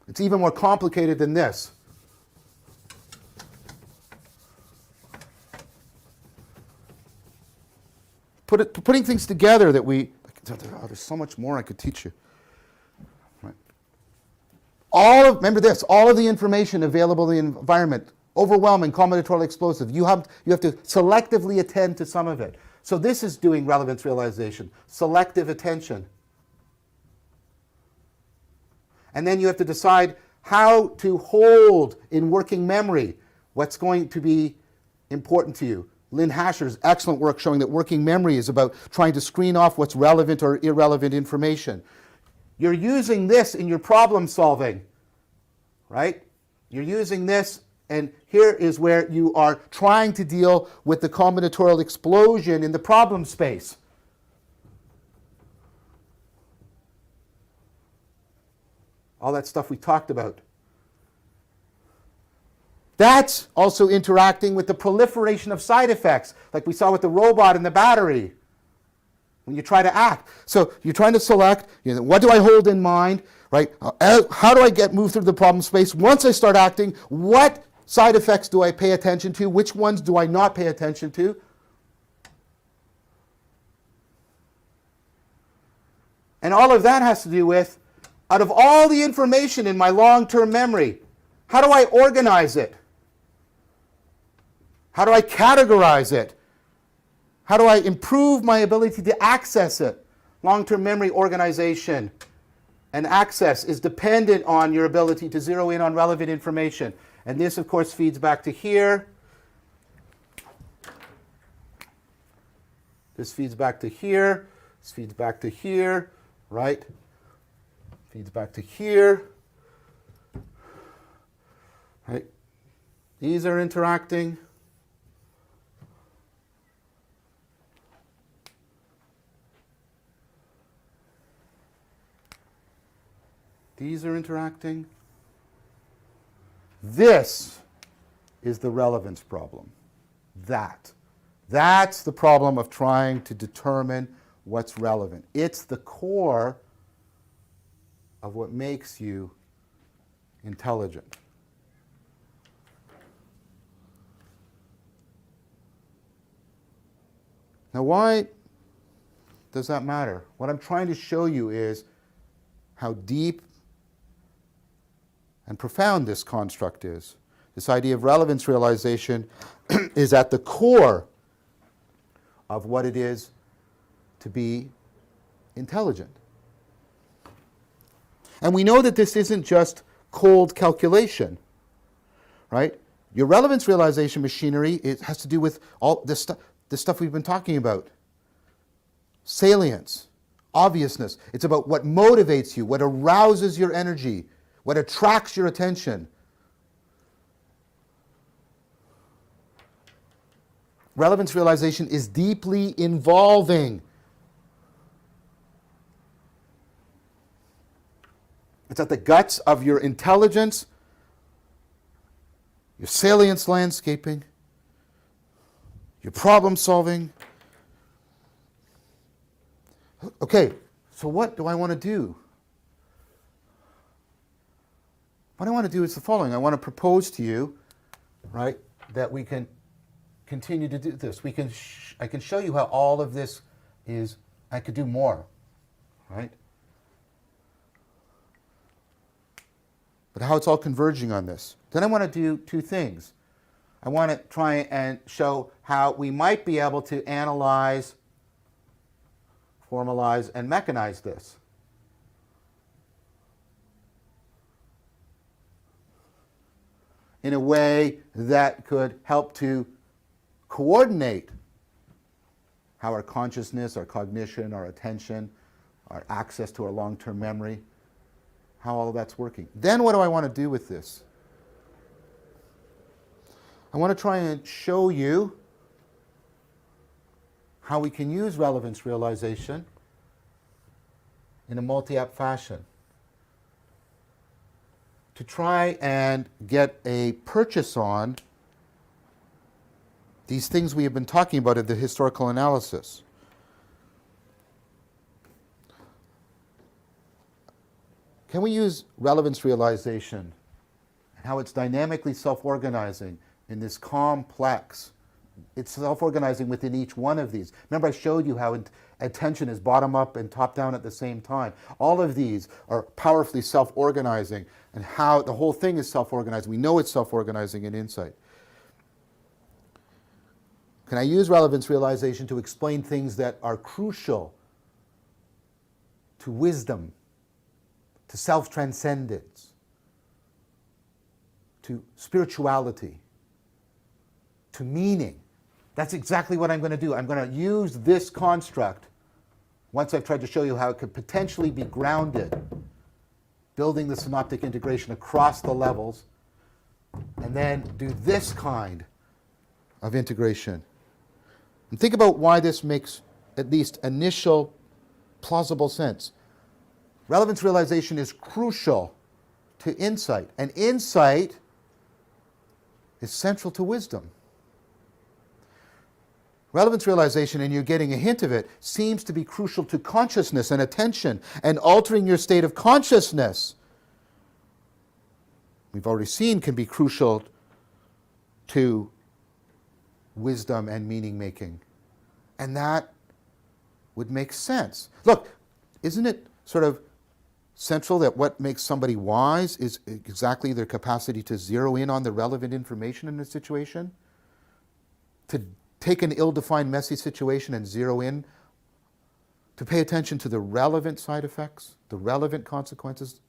It's even more complicated than this. Putting things together that there's so much more I could teach you. Right. Remember this, all of the information available in the environment, overwhelming, combinatorial, explosive, you have to selectively attend to some of it. So this is doing relevance realization, selective attention. And then you have to decide how to hold in working memory what's going to be important to you. Lynn Hasher's excellent work showing that working memory is about trying to screen off what's relevant or irrelevant information. You're using this in your problem solving, right? You're using this, and here is where you are trying to deal with the combinatorial explosion in the problem space. All that stuff we talked about. That's also interacting with the proliferation of side effects, like we saw with the robot and the battery, when you try to act. So you're trying to select, what do I hold in mind, right? How do I move through the problem space? Once I start acting, what side effects do I pay attention to? Which ones do I not pay attention to? And all of that has to do with, out of all the information in my long-term memory, how do I organize it? How do I categorize it? How do I improve my ability to access it? Long-term memory organization and access is dependent on your ability to zero in on relevant information. And this, of course, feeds back to here. This feeds back to here. This feeds back to here, right? Feeds back to here. Right? These are interacting. These are interacting. This is the relevance problem. That's the problem of trying to determine what's relevant. It's the core of what makes you intelligent. Now, why does that matter? What I'm trying to show you is how deep and profound this construct is. This idea of relevance realization is at the core of what it is to be intelligent. And we know that this isn't just cold calculation, right? Your relevance realization machinery, it has to do with all this stuff we've been talking about. Salience, obviousness. It's about what motivates you, what arouses your energy, what attracts your attention. Relevance realization is deeply involving. It's at the guts of your intelligence, your salience landscaping, your problem solving. Okay, so what do I want to do? What I want to do is the following. I want to propose to you, right, that we can continue to do this. I can show you how all of this is, I could do more, right? But how it's all converging on this. Then I want to do two things. I want to try and show how we might be able to analyze, formalize, and mechanize this. In a way that could help to coordinate how our consciousness, our cognition, our attention, our access to our long-term memory, how all of that's working. Then what do I want to do with this? I want to try and show you how we can use relevance realization in a multi-app fashion to try and get a purchase on these things we have been talking about in the historical analysis. Can we use relevance realization and how it's dynamically self-organizing in this complex? It's self-organizing within each one of these. Remember I showed you how attention is bottom up and top down at the same time. All of these are powerfully self-organizing, and how the whole thing is self-organizing. We know it's self-organizing in insight. Can I use relevance realization to explain things that are crucial to wisdom, to self-transcendence, to spirituality, to meaning? That's exactly what I'm going to do. I'm going to use this construct, once I've tried to show you how it could potentially be grounded, building the synoptic integration across the levels, and then do this kind of integration. And think about why this makes at least initial plausible sense. Relevance realization is crucial to insight, and insight is central to wisdom. Relevance realization, and you're getting a hint of it, seems to be crucial to consciousness and attention and altering your state of consciousness. We've already seen can be crucial to wisdom and meaning making. And that would make sense. Look, isn't it sort of central that what makes somebody wise is exactly their capacity to zero in on the relevant information in a situation? To take an ill-defined, messy situation and zero in, to pay attention to the relevant side effects, the relevant consequences,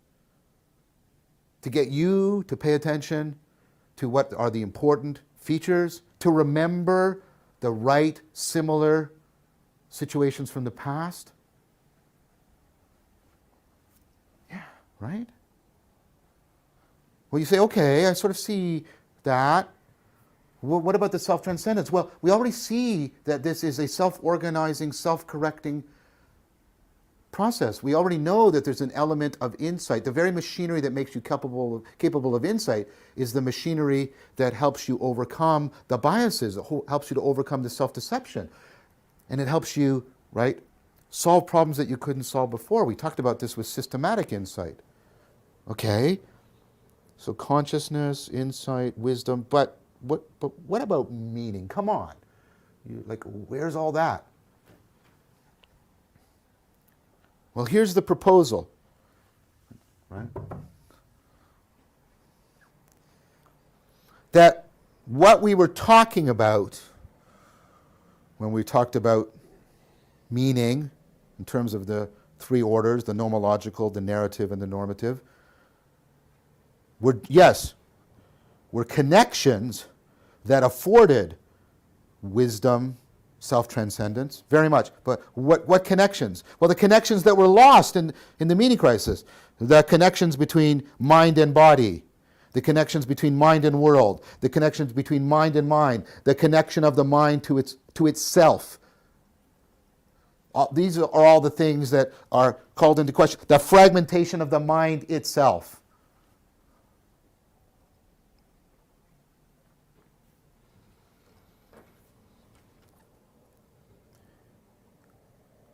to get you to pay attention to what are the important features, to remember the right, similar situations from the past. Yeah, right? Well, you say, okay, I sort of see that. Well, what about the self-transcendence? Well, we already see that this is a self-organizing, self-correcting process. We already know that there's an element of insight. The very machinery that makes you capable of insight is the machinery that helps you overcome the biases, it helps you to overcome the self-deception. And it helps you, right, solve problems that you couldn't solve before. We talked about this with systematic insight. Okay? So consciousness, insight, wisdom, but what about meaning? Come on. Where's all that? Well, here's the proposal. Right? That what we were talking about when we talked about meaning in terms of the three orders, the nomological, the narrative, and the normative, were connections that afforded wisdom, self-transcendence, very much. But what connections? Well, the connections that were lost in the meaning crisis. The connections between mind and body. The connections between mind and world. The connections between mind and mind. The connection of the mind to itself. These are all the things that are called into question. The fragmentation of the mind itself.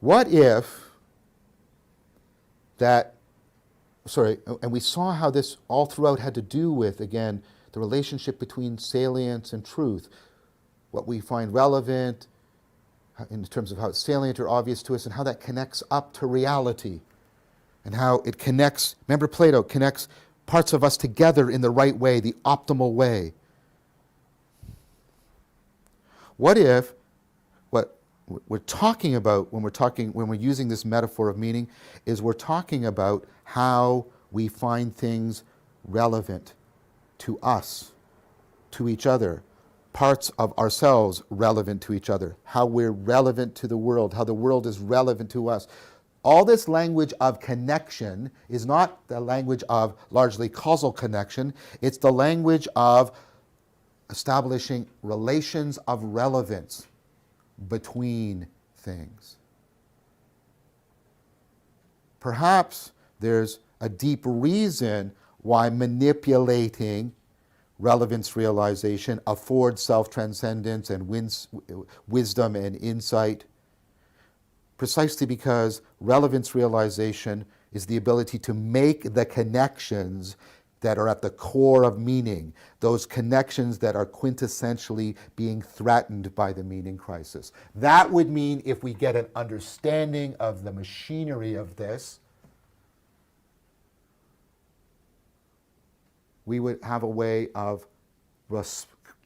What if and we saw how this all throughout had to do with, again, the relationship between salience and truth. What we find relevant in terms of how it's salient or obvious to us and how that connects up to reality. And how it connects, remember Plato, connects parts of us together in the right way, the optimal way. What if what we're talking about when we're using this metaphor of meaning is we're talking about how we find things relevant to us, to each other, parts of ourselves relevant to each other, how we're relevant to the world, how the world is relevant to us. All this language of connection is not the language of largely causal connection, it's the language of establishing relations of relevance between things. Perhaps there's a deep reason why manipulating relevance realization affords self-transcendence and wisdom and insight, precisely because relevance realization is the ability to make the connections that are at the core of meaning, those connections that are quintessentially being threatened by the meaning crisis. That would mean if we get an understanding of the machinery of this, we would have a way of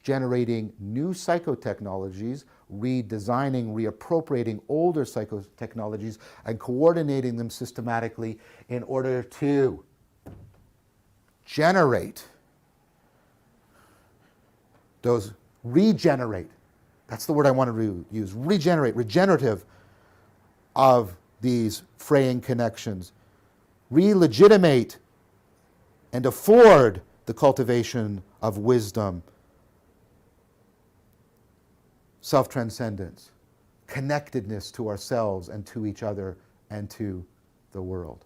generating new psychotechnologies, redesigning, reappropriating older psychotechnologies, and coordinating them systematically in order to regenerate, that's the word I want to use, regenerative of these fraying connections, re-legitimate and afford the cultivation of wisdom, self-transcendence, connectedness to ourselves and to each other and to the world.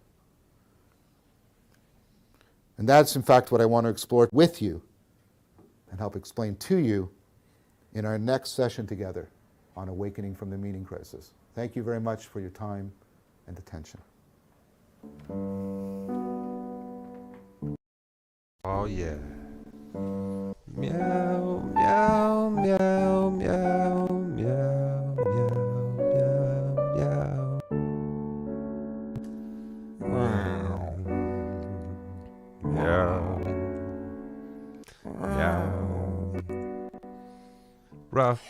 And that's, in fact, what I want to explore with you and help explain to you in our next session together on Awakening from the Meaning Crisis. Thank you very much for your time and attention. Oh, yeah. Meow, meow. Rough.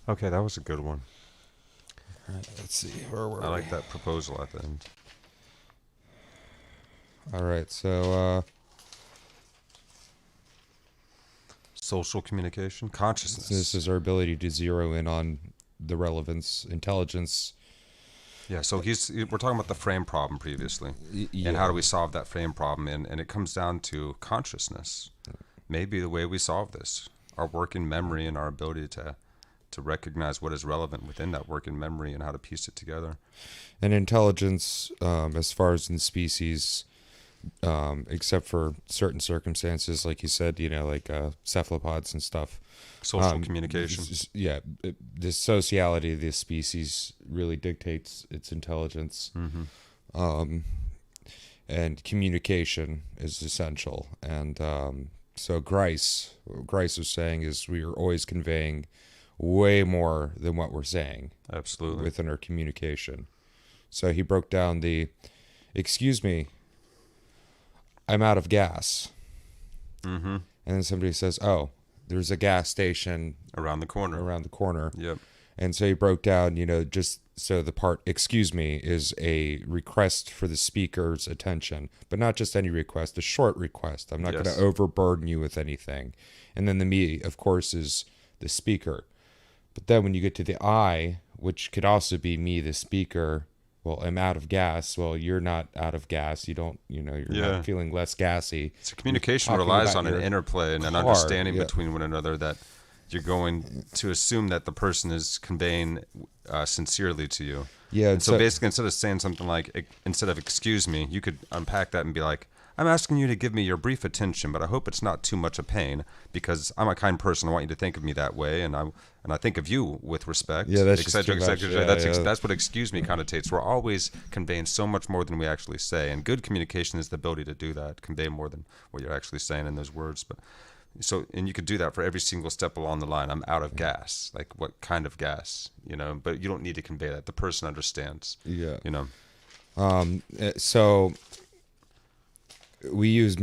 Okay, that was a good one. All right, let's see. Where were I we? like that proposal at the end. All right, so Social communication, consciousness. this is our ability to zero in on the relevance, intelligence. Yeah, so we're talking about the frame problem previously. And how do we solve that frame problem? And it comes down to consciousness. Maybe the way we solve this, our working memory and our ability to recognize what is relevant within that working memory and how to piece it together. And intelligence, as far as in species, except for certain circumstances, like you said, like cephalopods and stuff. Social communication. The sociality of the species really dictates its intelligence. Mm-hmm. And communication is essential. And so Grice was saying is we are always conveying way more than what we're saying. Absolutely. Within our communication. So he broke down excuse me, I'm out of gas. Mm-hmm. And then somebody says, oh, there's a gas station around the corner. Yep. And so he broke down, just so the part, excuse me, is a request for the speaker's attention, but not just any request, a short request. I'm not going to overburden you with anything. And then the me, of course, is the speaker. But then when you get to the I, which could also be me, the speaker, well, I'm out of gas. Well, you're not out of gas. You don't, you're not feeling less gassy. So communication relies on an interplay and an understanding between one another that you're going to assume that the person is conveying sincerely to you. Yeah. And so basically, instead of saying something like, instead of excuse me, you could unpack that and be like, I'm asking you to give me your brief attention, but I hope it's not too much a pain because I'm a kind person. I want you to think of me that way, and I think of you with respect. Yeah, that's just too much. That's what excuse me connotates. We're always conveying so much more than we actually say, and good communication is the ability to do that, convey more than what you're actually saying in those words. And you could do that for every single step along the line. I'm out of gas. Like what kind of gas? But you don't need to convey that. The person understands. Yeah. So we use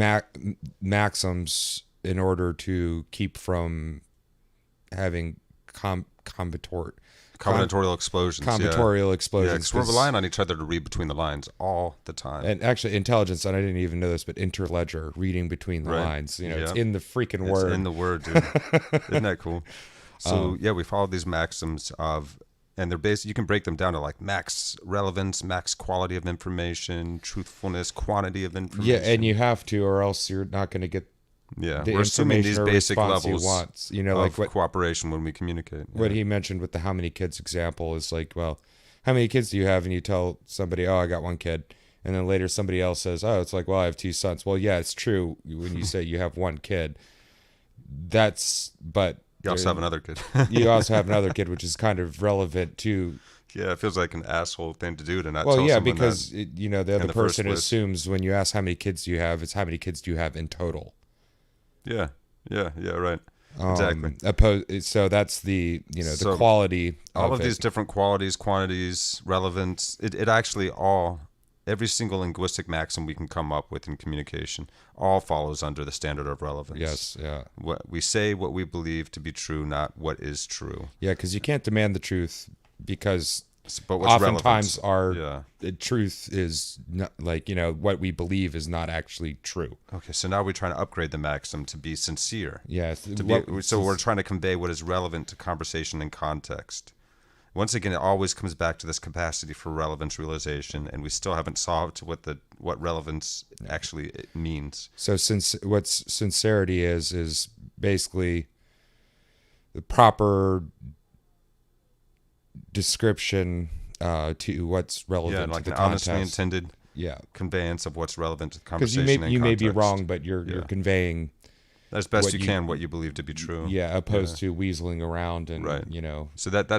maxims in order to keep from having combinatorial explosions. Combinatorial explosions. Yeah, because we're relying on each other to read between the lines all the time. And actually, intelligence, and I didn't even know this, but interledger, reading between the lines. It's in the freaking word. It's in the word, dude. Isn't that cool? So, we follow these maxims and they're based, you can break them down to like max relevance, max quality of information, truthfulness, quantity of information. Yeah, and you have to, or else you're not going to get we're assuming these basic levels like what cooperation when we communicate. What he mentioned with the how many kids example is like, well, how many kids do you have? And you tell somebody, oh, I got one kid. And then later somebody else says, oh, it's like, well, I have two sons. Well, yeah, it's true when you say you have one kid. But you also have another kid. You also have another kid, which is kind of relevant to. Yeah, it feels like an asshole thing to do to not. Well, tell someone because that the other person assumes when you ask how many kids do you have, it's how many kids do you have in total. Yeah, right. Exactly. So that's the the quality. All of these different qualities, quantities, relevance. It actually every single linguistic maxim we can come up with in communication all follows under the standard of relevance. Yes, yeah. What we say, what we believe to be true, not what is true. Yeah, because you can't demand the truth because what's oftentimes the truth is not, what we believe is not actually true. Okay, so now we're trying to upgrade the maxim to be sincere. Yeah. So we're trying to convey what is relevant to conversation and context. Once again, it always comes back to this capacity for relevance realization, and we still haven't solved what relevance actually means. So what sincerity is basically the proper description to what's relevant to the context. Honestly intended conveyance of what's relevant to the conversation. Because you may be wrong, but you're conveying as best you can what you believe to be true. Yeah, opposed to weaseling around and So that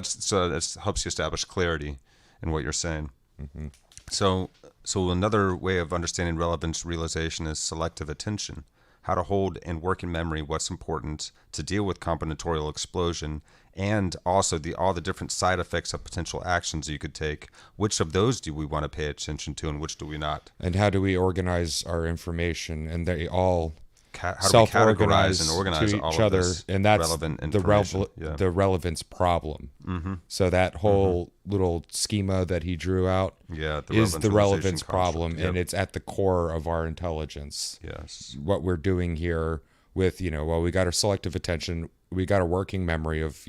helps you establish clarity in what you're saying. Mm-hmm. So another way of understanding relevance realization is selective attention. How to hold and work in memory what's important to deal with combinatorial explosion, and also all the different side effects of potential actions you could take. Which of those do we want to pay attention to, and which do we not? And how do we organize our information? And they all how do we categorize and self-organize organize to all each of other, this and that's relevant the information? Yeah. the relevance problem. Mm-hmm. So that whole little schema that he drew out Yeah, the is the relevance relevance realization problem, construct. and Yep. it's at the core of our intelligence. Yes. What we're doing here with, well, we got our selective attention, we got a working memory of,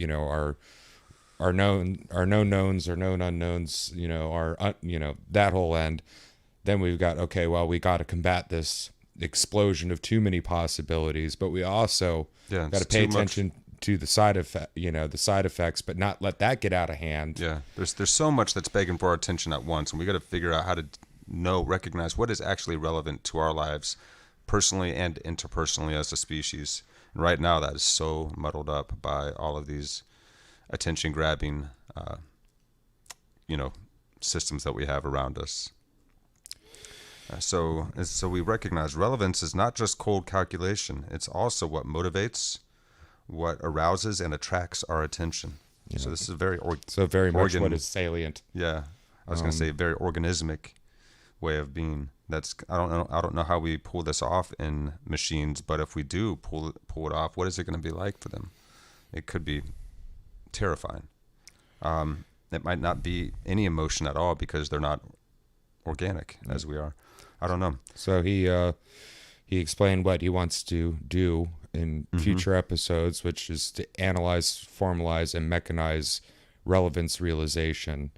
our known knowns, our known unknowns, that whole end. Then we've got, okay, well, we got to combat this explosion of too many possibilities, but we also got to pay attention to the side effects, but not let that get out of hand. Yeah, there's so much that's begging for our attention at once, and we got to figure out how to recognize what is actually relevant to our lives, personally and interpersonally as a species. And right now, that is so muddled up by all of these attention-grabbing, systems that we have around us. So we recognize relevance is not just cold calculation; it's also what motivates, what arouses and attracts our attention. Yeah. So this is very much what is salient. Yeah, I was going to say very organismic way of being. I don't know how we pull this off in machines, but if we do pull it off, what is it going to be like for them? It could be terrifying. It might not be any emotion at all because they're not organic as we are. I don't know. So he explained what he wants to do in future episodes, which is to analyze, formalize, and mechanize relevance realization.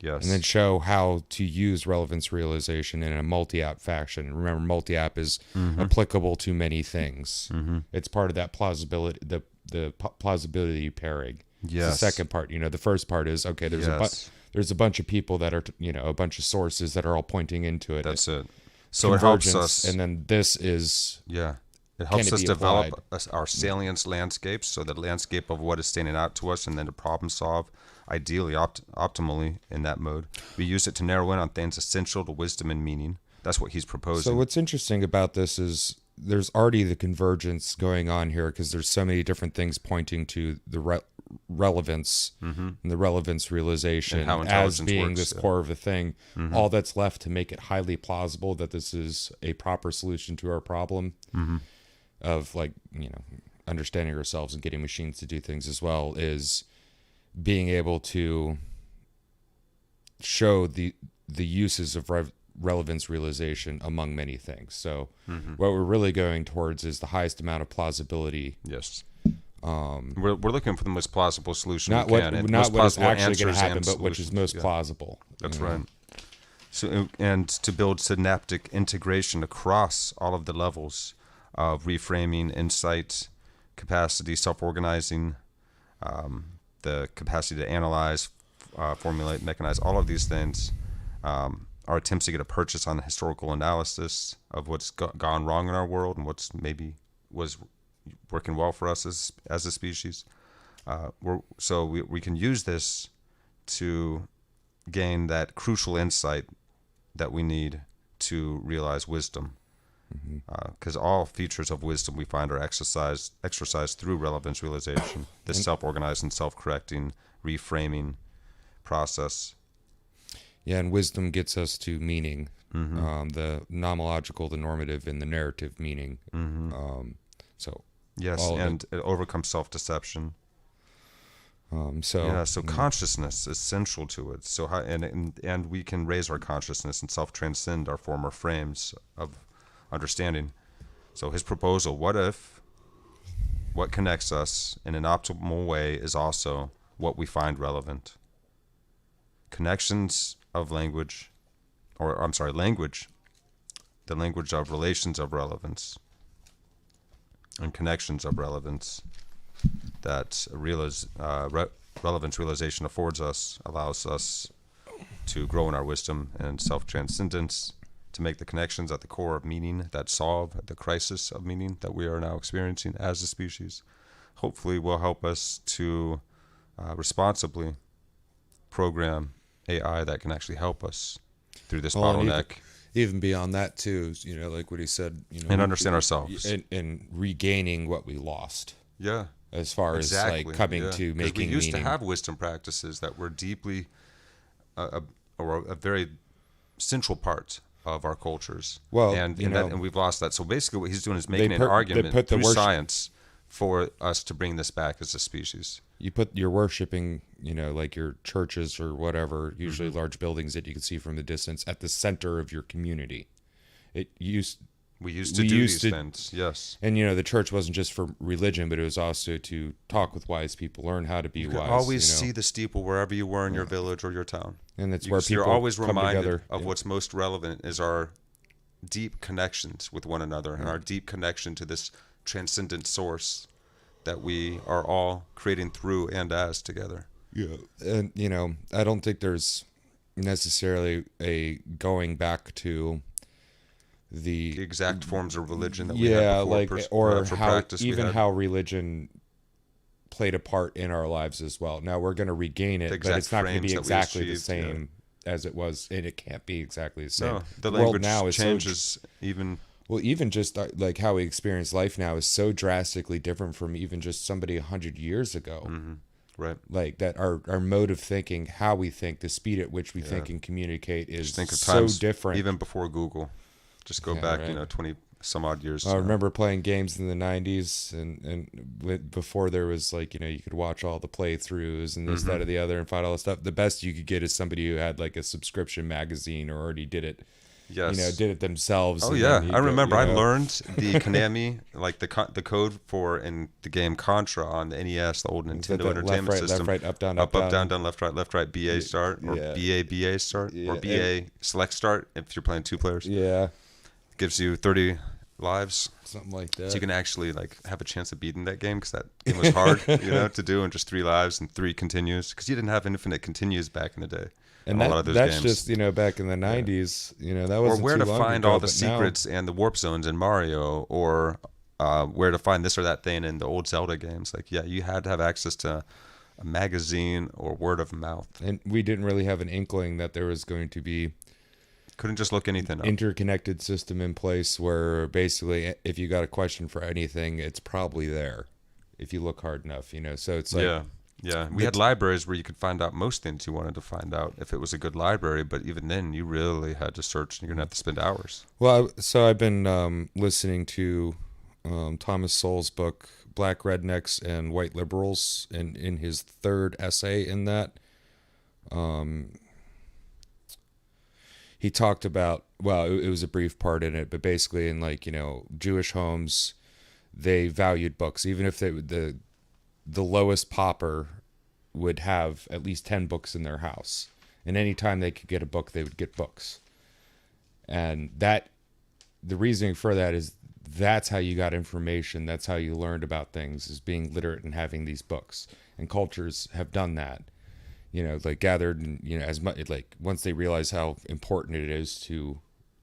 Yes. And then show how to use relevance realization in a multi-app fashion. Remember, multi-app is applicable to many things. Mm-hmm. It's part of that plausibility, the plausibility pairing. Yes. It's the second part. The first part is, okay, there's a bunch of people that are, a bunch of sources that are all pointing into it. That's it. So it helps us. And then this is... Yeah. It helps us develop our salience landscapes, so the landscape of what is standing out to us, and then to problem solve, ideally, optimally in that mode. We use it to narrow in on things essential to wisdom and meaning. That's what he's proposing. So what's interesting about this is there's already the convergence going on here because there's so many different things pointing to the relevance and the relevance realization as being this core of the thing. All that's left to make it highly plausible that this is a proper solution to our problem of understanding ourselves and getting machines to do things as well is being able to show the uses of relevance realization among many things. So what we're really going towards is the highest amount of plausibility. Yes. We're looking for the most plausible solution we can. Not what is actually going to happen, but which is most plausible. That's right. So, and to build synaptic integration across all of the levels of reframing, insight, capacity, self-organizing, the capacity to analyze, formulate, mechanize, all of these things. Our attempts to get a purchase on historical analysis of what's gone wrong in our world and what's maybe was working well for us as a species. So we can use this to gain that crucial insight that we need to realize wisdom. Because all features of wisdom we find are exercised through relevance realization, this self-organizing, self-correcting, reframing process. Yeah, and wisdom gets us to meaning, the nomological, the normative, and the narrative meaning. Yes, and it overcomes self-deception. So consciousness is central to it. So and we can raise our consciousness and self-transcend our former frames of understanding. So his proposal, what connects us in an optimal way is also what we find relevant. Connections of language, language, the language of relations of relevance, and connections of relevance that relevance realization affords us, allows us to grow in our wisdom and self-transcendence, to make the connections at the core of meaning that solve the crisis of meaning that we are now experiencing as a species. Hopefully will help us to responsibly program AI that can actually help us through this bottleneck. Even beyond that too, like what he said, and understand ourselves and regaining what we lost. Yeah. As far as like coming to making we used meaning. to have wisdom practices that were deeply or a very central part of our cultures. Well, and we've lost that. So basically what he's doing is They making put- an argument they put the through worship- science for us to bring this back as a species. you're worshiping, like your churches or whatever, usually large buildings that you can see from the distance, at the center of your community. We used to do these things, yes. And the church wasn't just for religion, but it was also to talk with wise people, learn how to be You wise. could always see the steeple wherever you were in your village or your town. And that's where You're people always come reminded together. of what's most relevant is our deep connections with one another and our deep connection to this transcendent source that we are all creating through and as together. Yeah. And, I don't think there's necessarily a going back to the exact forms of religion that we had before, or for how practice even we had. how religion played a part in our lives as well. Now we're going to regain it, but it's not going to be exactly the same as it was, and it can't be exactly the same. No, the world language now is changes even. Well, even just like how we experience life now is so drastically different from even just somebody 100 years ago. Mm-hmm. Right. Like that, our mode of thinking, how we think, the speed at which we think and communicate is Just think of so times different. even before Google. Just go back, 20 some odd years. I remember playing games in the 90s and before there was like, you could watch all the playthroughs and this, that, or the other and find all the stuff. The best you could get is somebody who had like a subscription magazine or already did it. Yes. Did it themselves. Oh yeah, I remember. I learned the Konami, like the code for in the game Contra on the NES, the old Nintendo Entertainment System. Left, right, up, down, up, down, left, right, BA start, or BA start, or BA select start if you're playing two players. Yeah. Gives you 30 lives, something like that. So you can actually like have a chance of beating that game because that game was hard, to do, and just 3 lives and 3 continues because you didn't have infinite continues back in the day. And a lot of those that's games. just back in the 90s. That was or where to find all the secrets and the warp zones in Mario, or where to find this or that thing in the old Zelda games. Like you had to have access to a magazine or word of mouth. And we didn't really have an inkling that there was going to be. Couldn't just look anything up. Interconnected system in place where basically if you got a question for anything, it's probably there if you look hard enough, So it's like we had libraries where you could find out most things you wanted to find out if it was a good library, but even then you really had to search and you're gonna have to spend hours. Well, so I've been listening to Thomas Sowell's book Black Rednecks and White Liberals, and in his 3rd essay in that he talked about, well, it was a brief part in it, but basically in Jewish homes, they valued books. Even if the lowest pauper would have at least 10 books in their house. And anytime they could get a book, they would get books. And the reasoning for that is that's how you got information. That's how you learned about things, is being literate and having these books. And cultures have done that. Gathered, and, as much once they realize how important it is to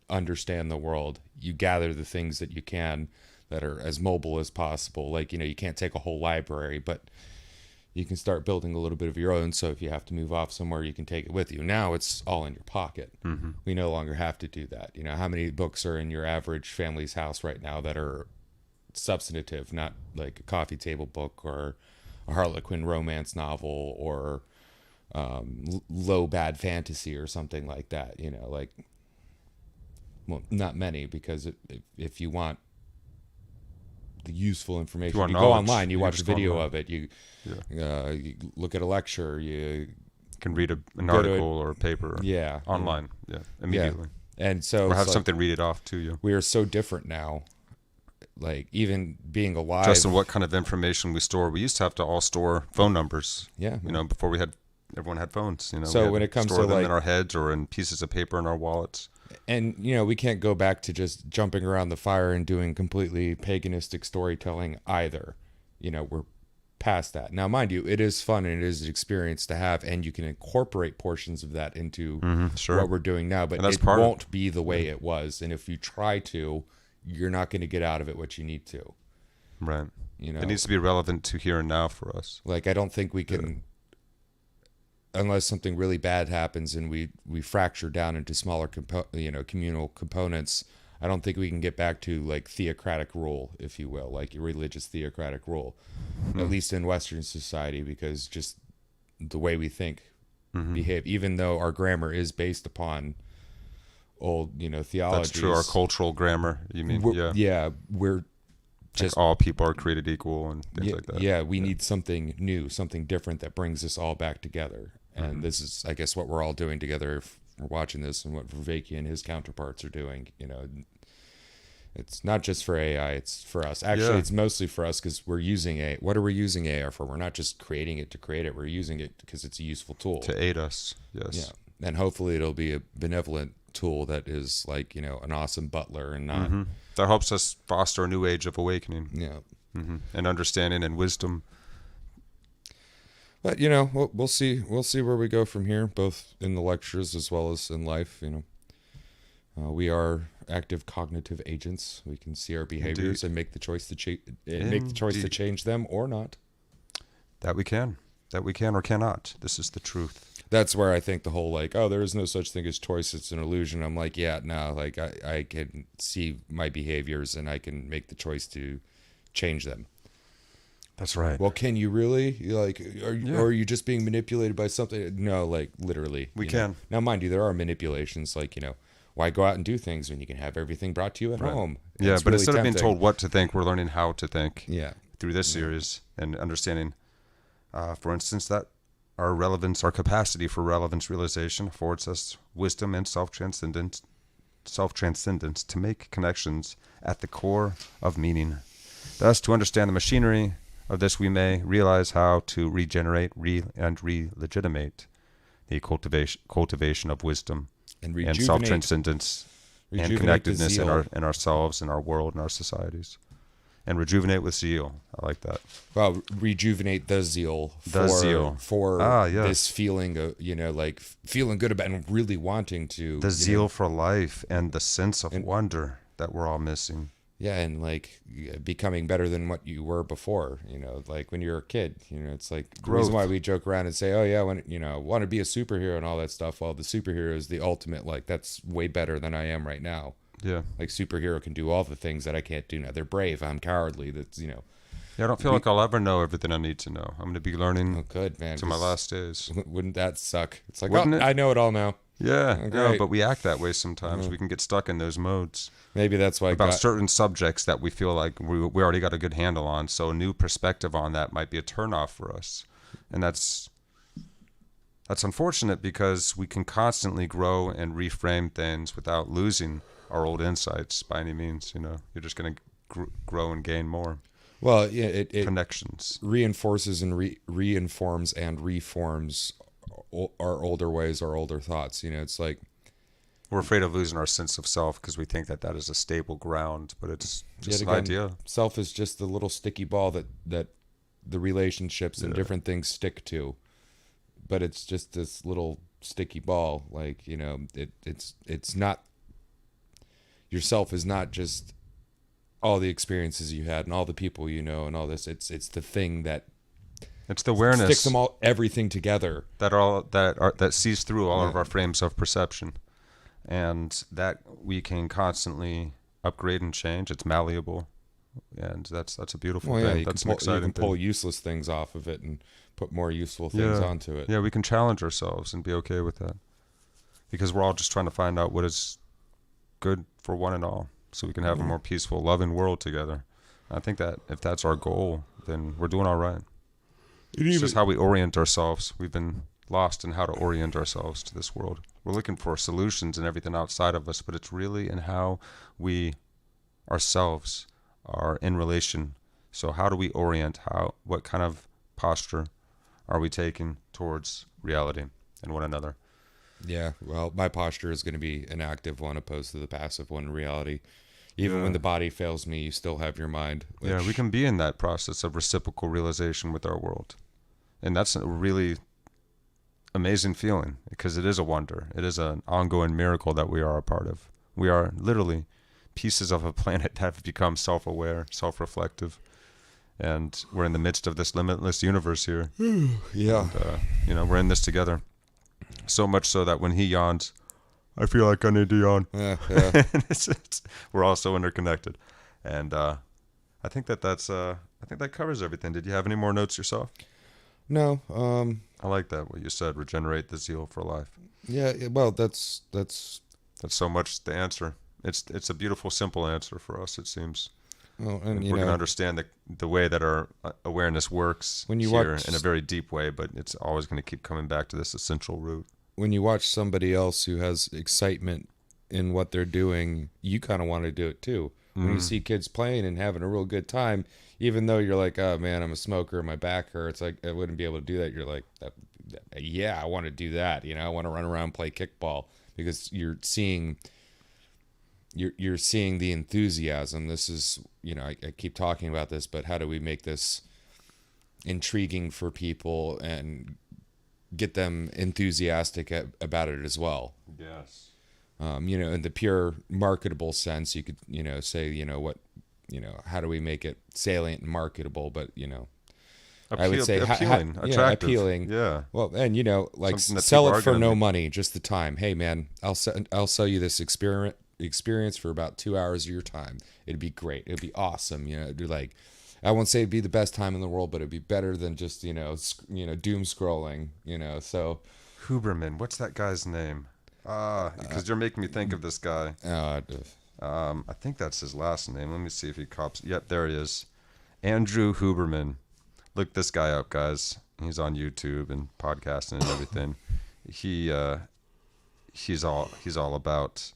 understand the world, you gather the things that you can that are as mobile as possible. You can't take a whole library, but you can start building a little bit of your own. So if you have to move off somewhere, you can take it with you. Now it's all in your pocket. Mm-hmm. We no longer have to do that. How many books are in your average family's house right now that are substantive, not like a coffee table book or a Harlequin romance novel or low bad fantasy or something like that, well, not many, because if you want the useful information, you go online, you watch a video of it, you look at a lecture, you can read an article or a paper online immediately. And so or have something read it off to you. We are so different now, even being alive. Justin, what kind of information we store? We used to have to all store phone numbers. Before everyone had phones. So when it comes store to them in our heads or in pieces of paper in our wallets. And we can't go back to just jumping around the fire and doing completely paganistic storytelling either. We're past that. Now, mind you, it is fun and it is an experience to have, and you can incorporate portions of that into what we're doing now. But it won't be the way it was. And if you try to, you're not going to get out of it what you need to. Right. It needs to be relevant to here and now for us. I don't think we can. Unless something really bad happens and we fracture down into smaller communal components, I don't think we can get back to theocratic rule, if you will, religious theocratic rule, at least in Western society, because just the way we think, behave, even though our grammar is based upon old, That's theologies. true. Our cultural grammar, you mean? Yeah. We're just Like all people are created equal and things like that. Yeah, we need something new, something different that brings us all back together. And Mm-hmm. this is, I guess, what we're all doing together if we're watching this, and what Vervaeke and his counterparts are doing. It's not just for AI, it's for us. Actually, Yeah. it's mostly for us because we're using AI. What are we using AI for? We're not just creating it to create it. We're using it because it's a useful tool. To aid us, yes. Yeah. And hopefully it'll be a benevolent tool that is like, an awesome butler and not, That helps us foster a new age of awakening and understanding and wisdom. But we'll see. We'll see where we go from here, both in the lectures as well as in life. We are active cognitive agents. We can see our behaviors and make the choice to change them or not. That we can or cannot. This is the truth. That's where I think the whole there is no such thing as choice. It's an illusion. I'm like, yeah, no, I can see my behaviors and I can make the choice to change them. That's right. Well, can you really? Or are you just being manipulated by something? No, literally. We can. Now, mind you, there are manipulations. Why go out and do things when you can have everything brought to you at home? Yeah, It's but really instead of being tempting. told what to think, we're learning how to think. Yeah. Through this series and understanding, for instance, that our capacity for relevance realization affords us wisdom and self-transcendence to make connections at the core of meaning. Thus, to understand the machinery of this, we may realize how to regenerate and re-legitimate the cultivation of wisdom and self-transcendence and connectedness in ourselves, in our world, in our societies. And rejuvenate with zeal. I like that. Well, rejuvenate the zeal for this feeling of, feeling good about and really wanting to. The zeal for life and the sense of wonder that we're all missing. Yeah, and becoming better than what you were before. When you're a kid, it's the reason why we joke around and say, oh yeah, when want to be a superhero and all that stuff. Well, the superhero is the ultimate. That's way better than I am right now. Yeah. Superhero can do all the things that I can't do now. They're brave. I'm cowardly. That's Yeah, I don't feel like I'll ever know everything I need to know. I'm going to be learning man, to my last days. Wouldn't that suck? It's like, Wouldn't it? I know it all now. Yeah, but we act that way sometimes. We can get stuck in those modes. Maybe that's why about certain subjects that we feel like we already got a good handle on. So a new perspective on that might be a turnoff for us, and that's unfortunate because we can constantly grow and reframe things without losing our old insights by any means. You're just going to grow and gain more. Well, yeah, it connections reinforces and reinforms and reforms our older ways, our older thoughts. It's like we're afraid of losing our sense of self because we think that is a stable ground, but it's just an idea. Self is just the little sticky ball that the relationships and different things stick to, but it's just this little sticky ball. It's not. Yourself is not just all the experiences you had and all the people and all this. It's the thing that it's the awareness sticks them all, everything together that sees through all of our frames of perception, and that we can constantly upgrade and change. It's malleable, and that's a beautiful thing. That's an exciting thing. You can pull useless things off of it and put more useful things onto it. Yeah, we can challenge ourselves and be okay with that, because we're all just trying to find out what is good for one and all, so we can have a more peaceful, loving world together. I think that if that's our goal, then we're doing all right. It's just how we orient ourselves. We've been lost in how to orient ourselves to this world. We're looking for solutions and everything outside of us, but it's really in how we ourselves are in relation. So how do we orient? What kind of posture are we taking towards reality and one another? Yeah, well, my posture is going to be an active one opposed to the passive one in reality. Even when the body fails me, you still have your mind. Yeah, we can be in that process of reciprocal realization with our world. And that's a really amazing feeling, because it is a wonder. It is an ongoing miracle that we are a part of. We are literally pieces of a planet that have become self-aware, self-reflective. And we're in the midst of this limitless universe here. Yeah. And, we're in this together. So much so that when he yawns, I feel like I need to yawn. Yeah. We're all so interconnected. And I think that covers everything. Did you have any more notes yourself? No. I like that, what you said, regenerate the zeal for life. Yeah, well, that's That's so much the answer. It's a beautiful, simple answer for us, it seems. Well, and We're going to understand the way that our awareness works when you here watch, in a very deep way, but it's always going to keep coming back to this essential root. when you watch somebody else who has excitement in what they're doing, you kind of want to do it too. When you see kids playing and having a real good time, even though you're like, oh man, I'm a smoker, my back hurts, like I wouldn't be able to do that. You're like, yeah, I want to do that. You know, I want to run around and play kickball, because you're seeing the enthusiasm. This is, you know, I keep talking about this, but how do we make this intriguing for people and get them enthusiastic about it as well? Yes. You know, in the pure marketable sense, you could, you know, say, you know, how do we make it salient and marketable? But, you know, I would say appealing, attractive. Appealing. Yeah. Well, and, you know, like Something that sell people it are for gonna no make. money, just the time. Hey, man, I'll sell you this experience for about 2 hours of your time. It'd be great. It'd be awesome. You know, it'd be like, I won't say it'd be the best time in the world, but it'd be better than just, you know, doom scrolling, you know, so. Huberman. What's that guy's name? Because you're making me think of this guy. I think that's his last name. Let me see if he cops. Yep, there he is. Andrew Huberman. Look this guy up, guys. He's on YouTube and podcasting and everything. He's all about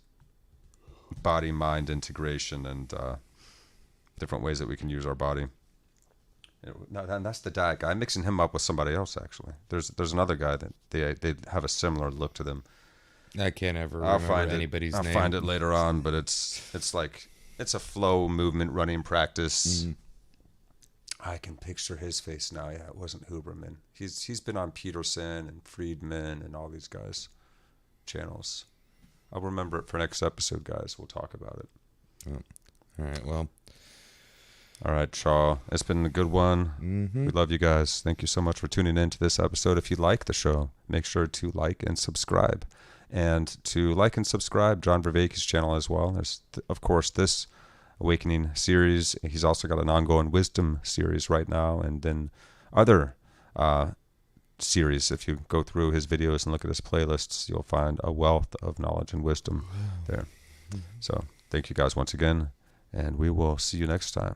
body mind integration and different ways that we can use our body. And that's the diet guy. I'm mixing him up with somebody else, actually. There's another guy that they have a similar look to them. I can't ever remember anybody's name. I'll find it later on, but it's like it's a flow movement running practice. I can picture his face now. Yeah, it wasn't Huberman. He's been on Peterson and Friedman and all these guys' channels. I'll remember it for next episode, guys. We'll talk about it. All right, well. All right, Shaw. It's been a good one. Mm-hmm. We love you guys. Thank you so much for tuning in to this episode. If you like the show, make sure to like and subscribe. And to like and subscribe John Vervaeke's channel as well. There's, of course, this Awakening series. He's also got an ongoing wisdom series right now, and then other series. If you go through his videos and look at his playlists, you'll find a wealth of knowledge and wisdom there. So thank you guys once again, and we will see you next time.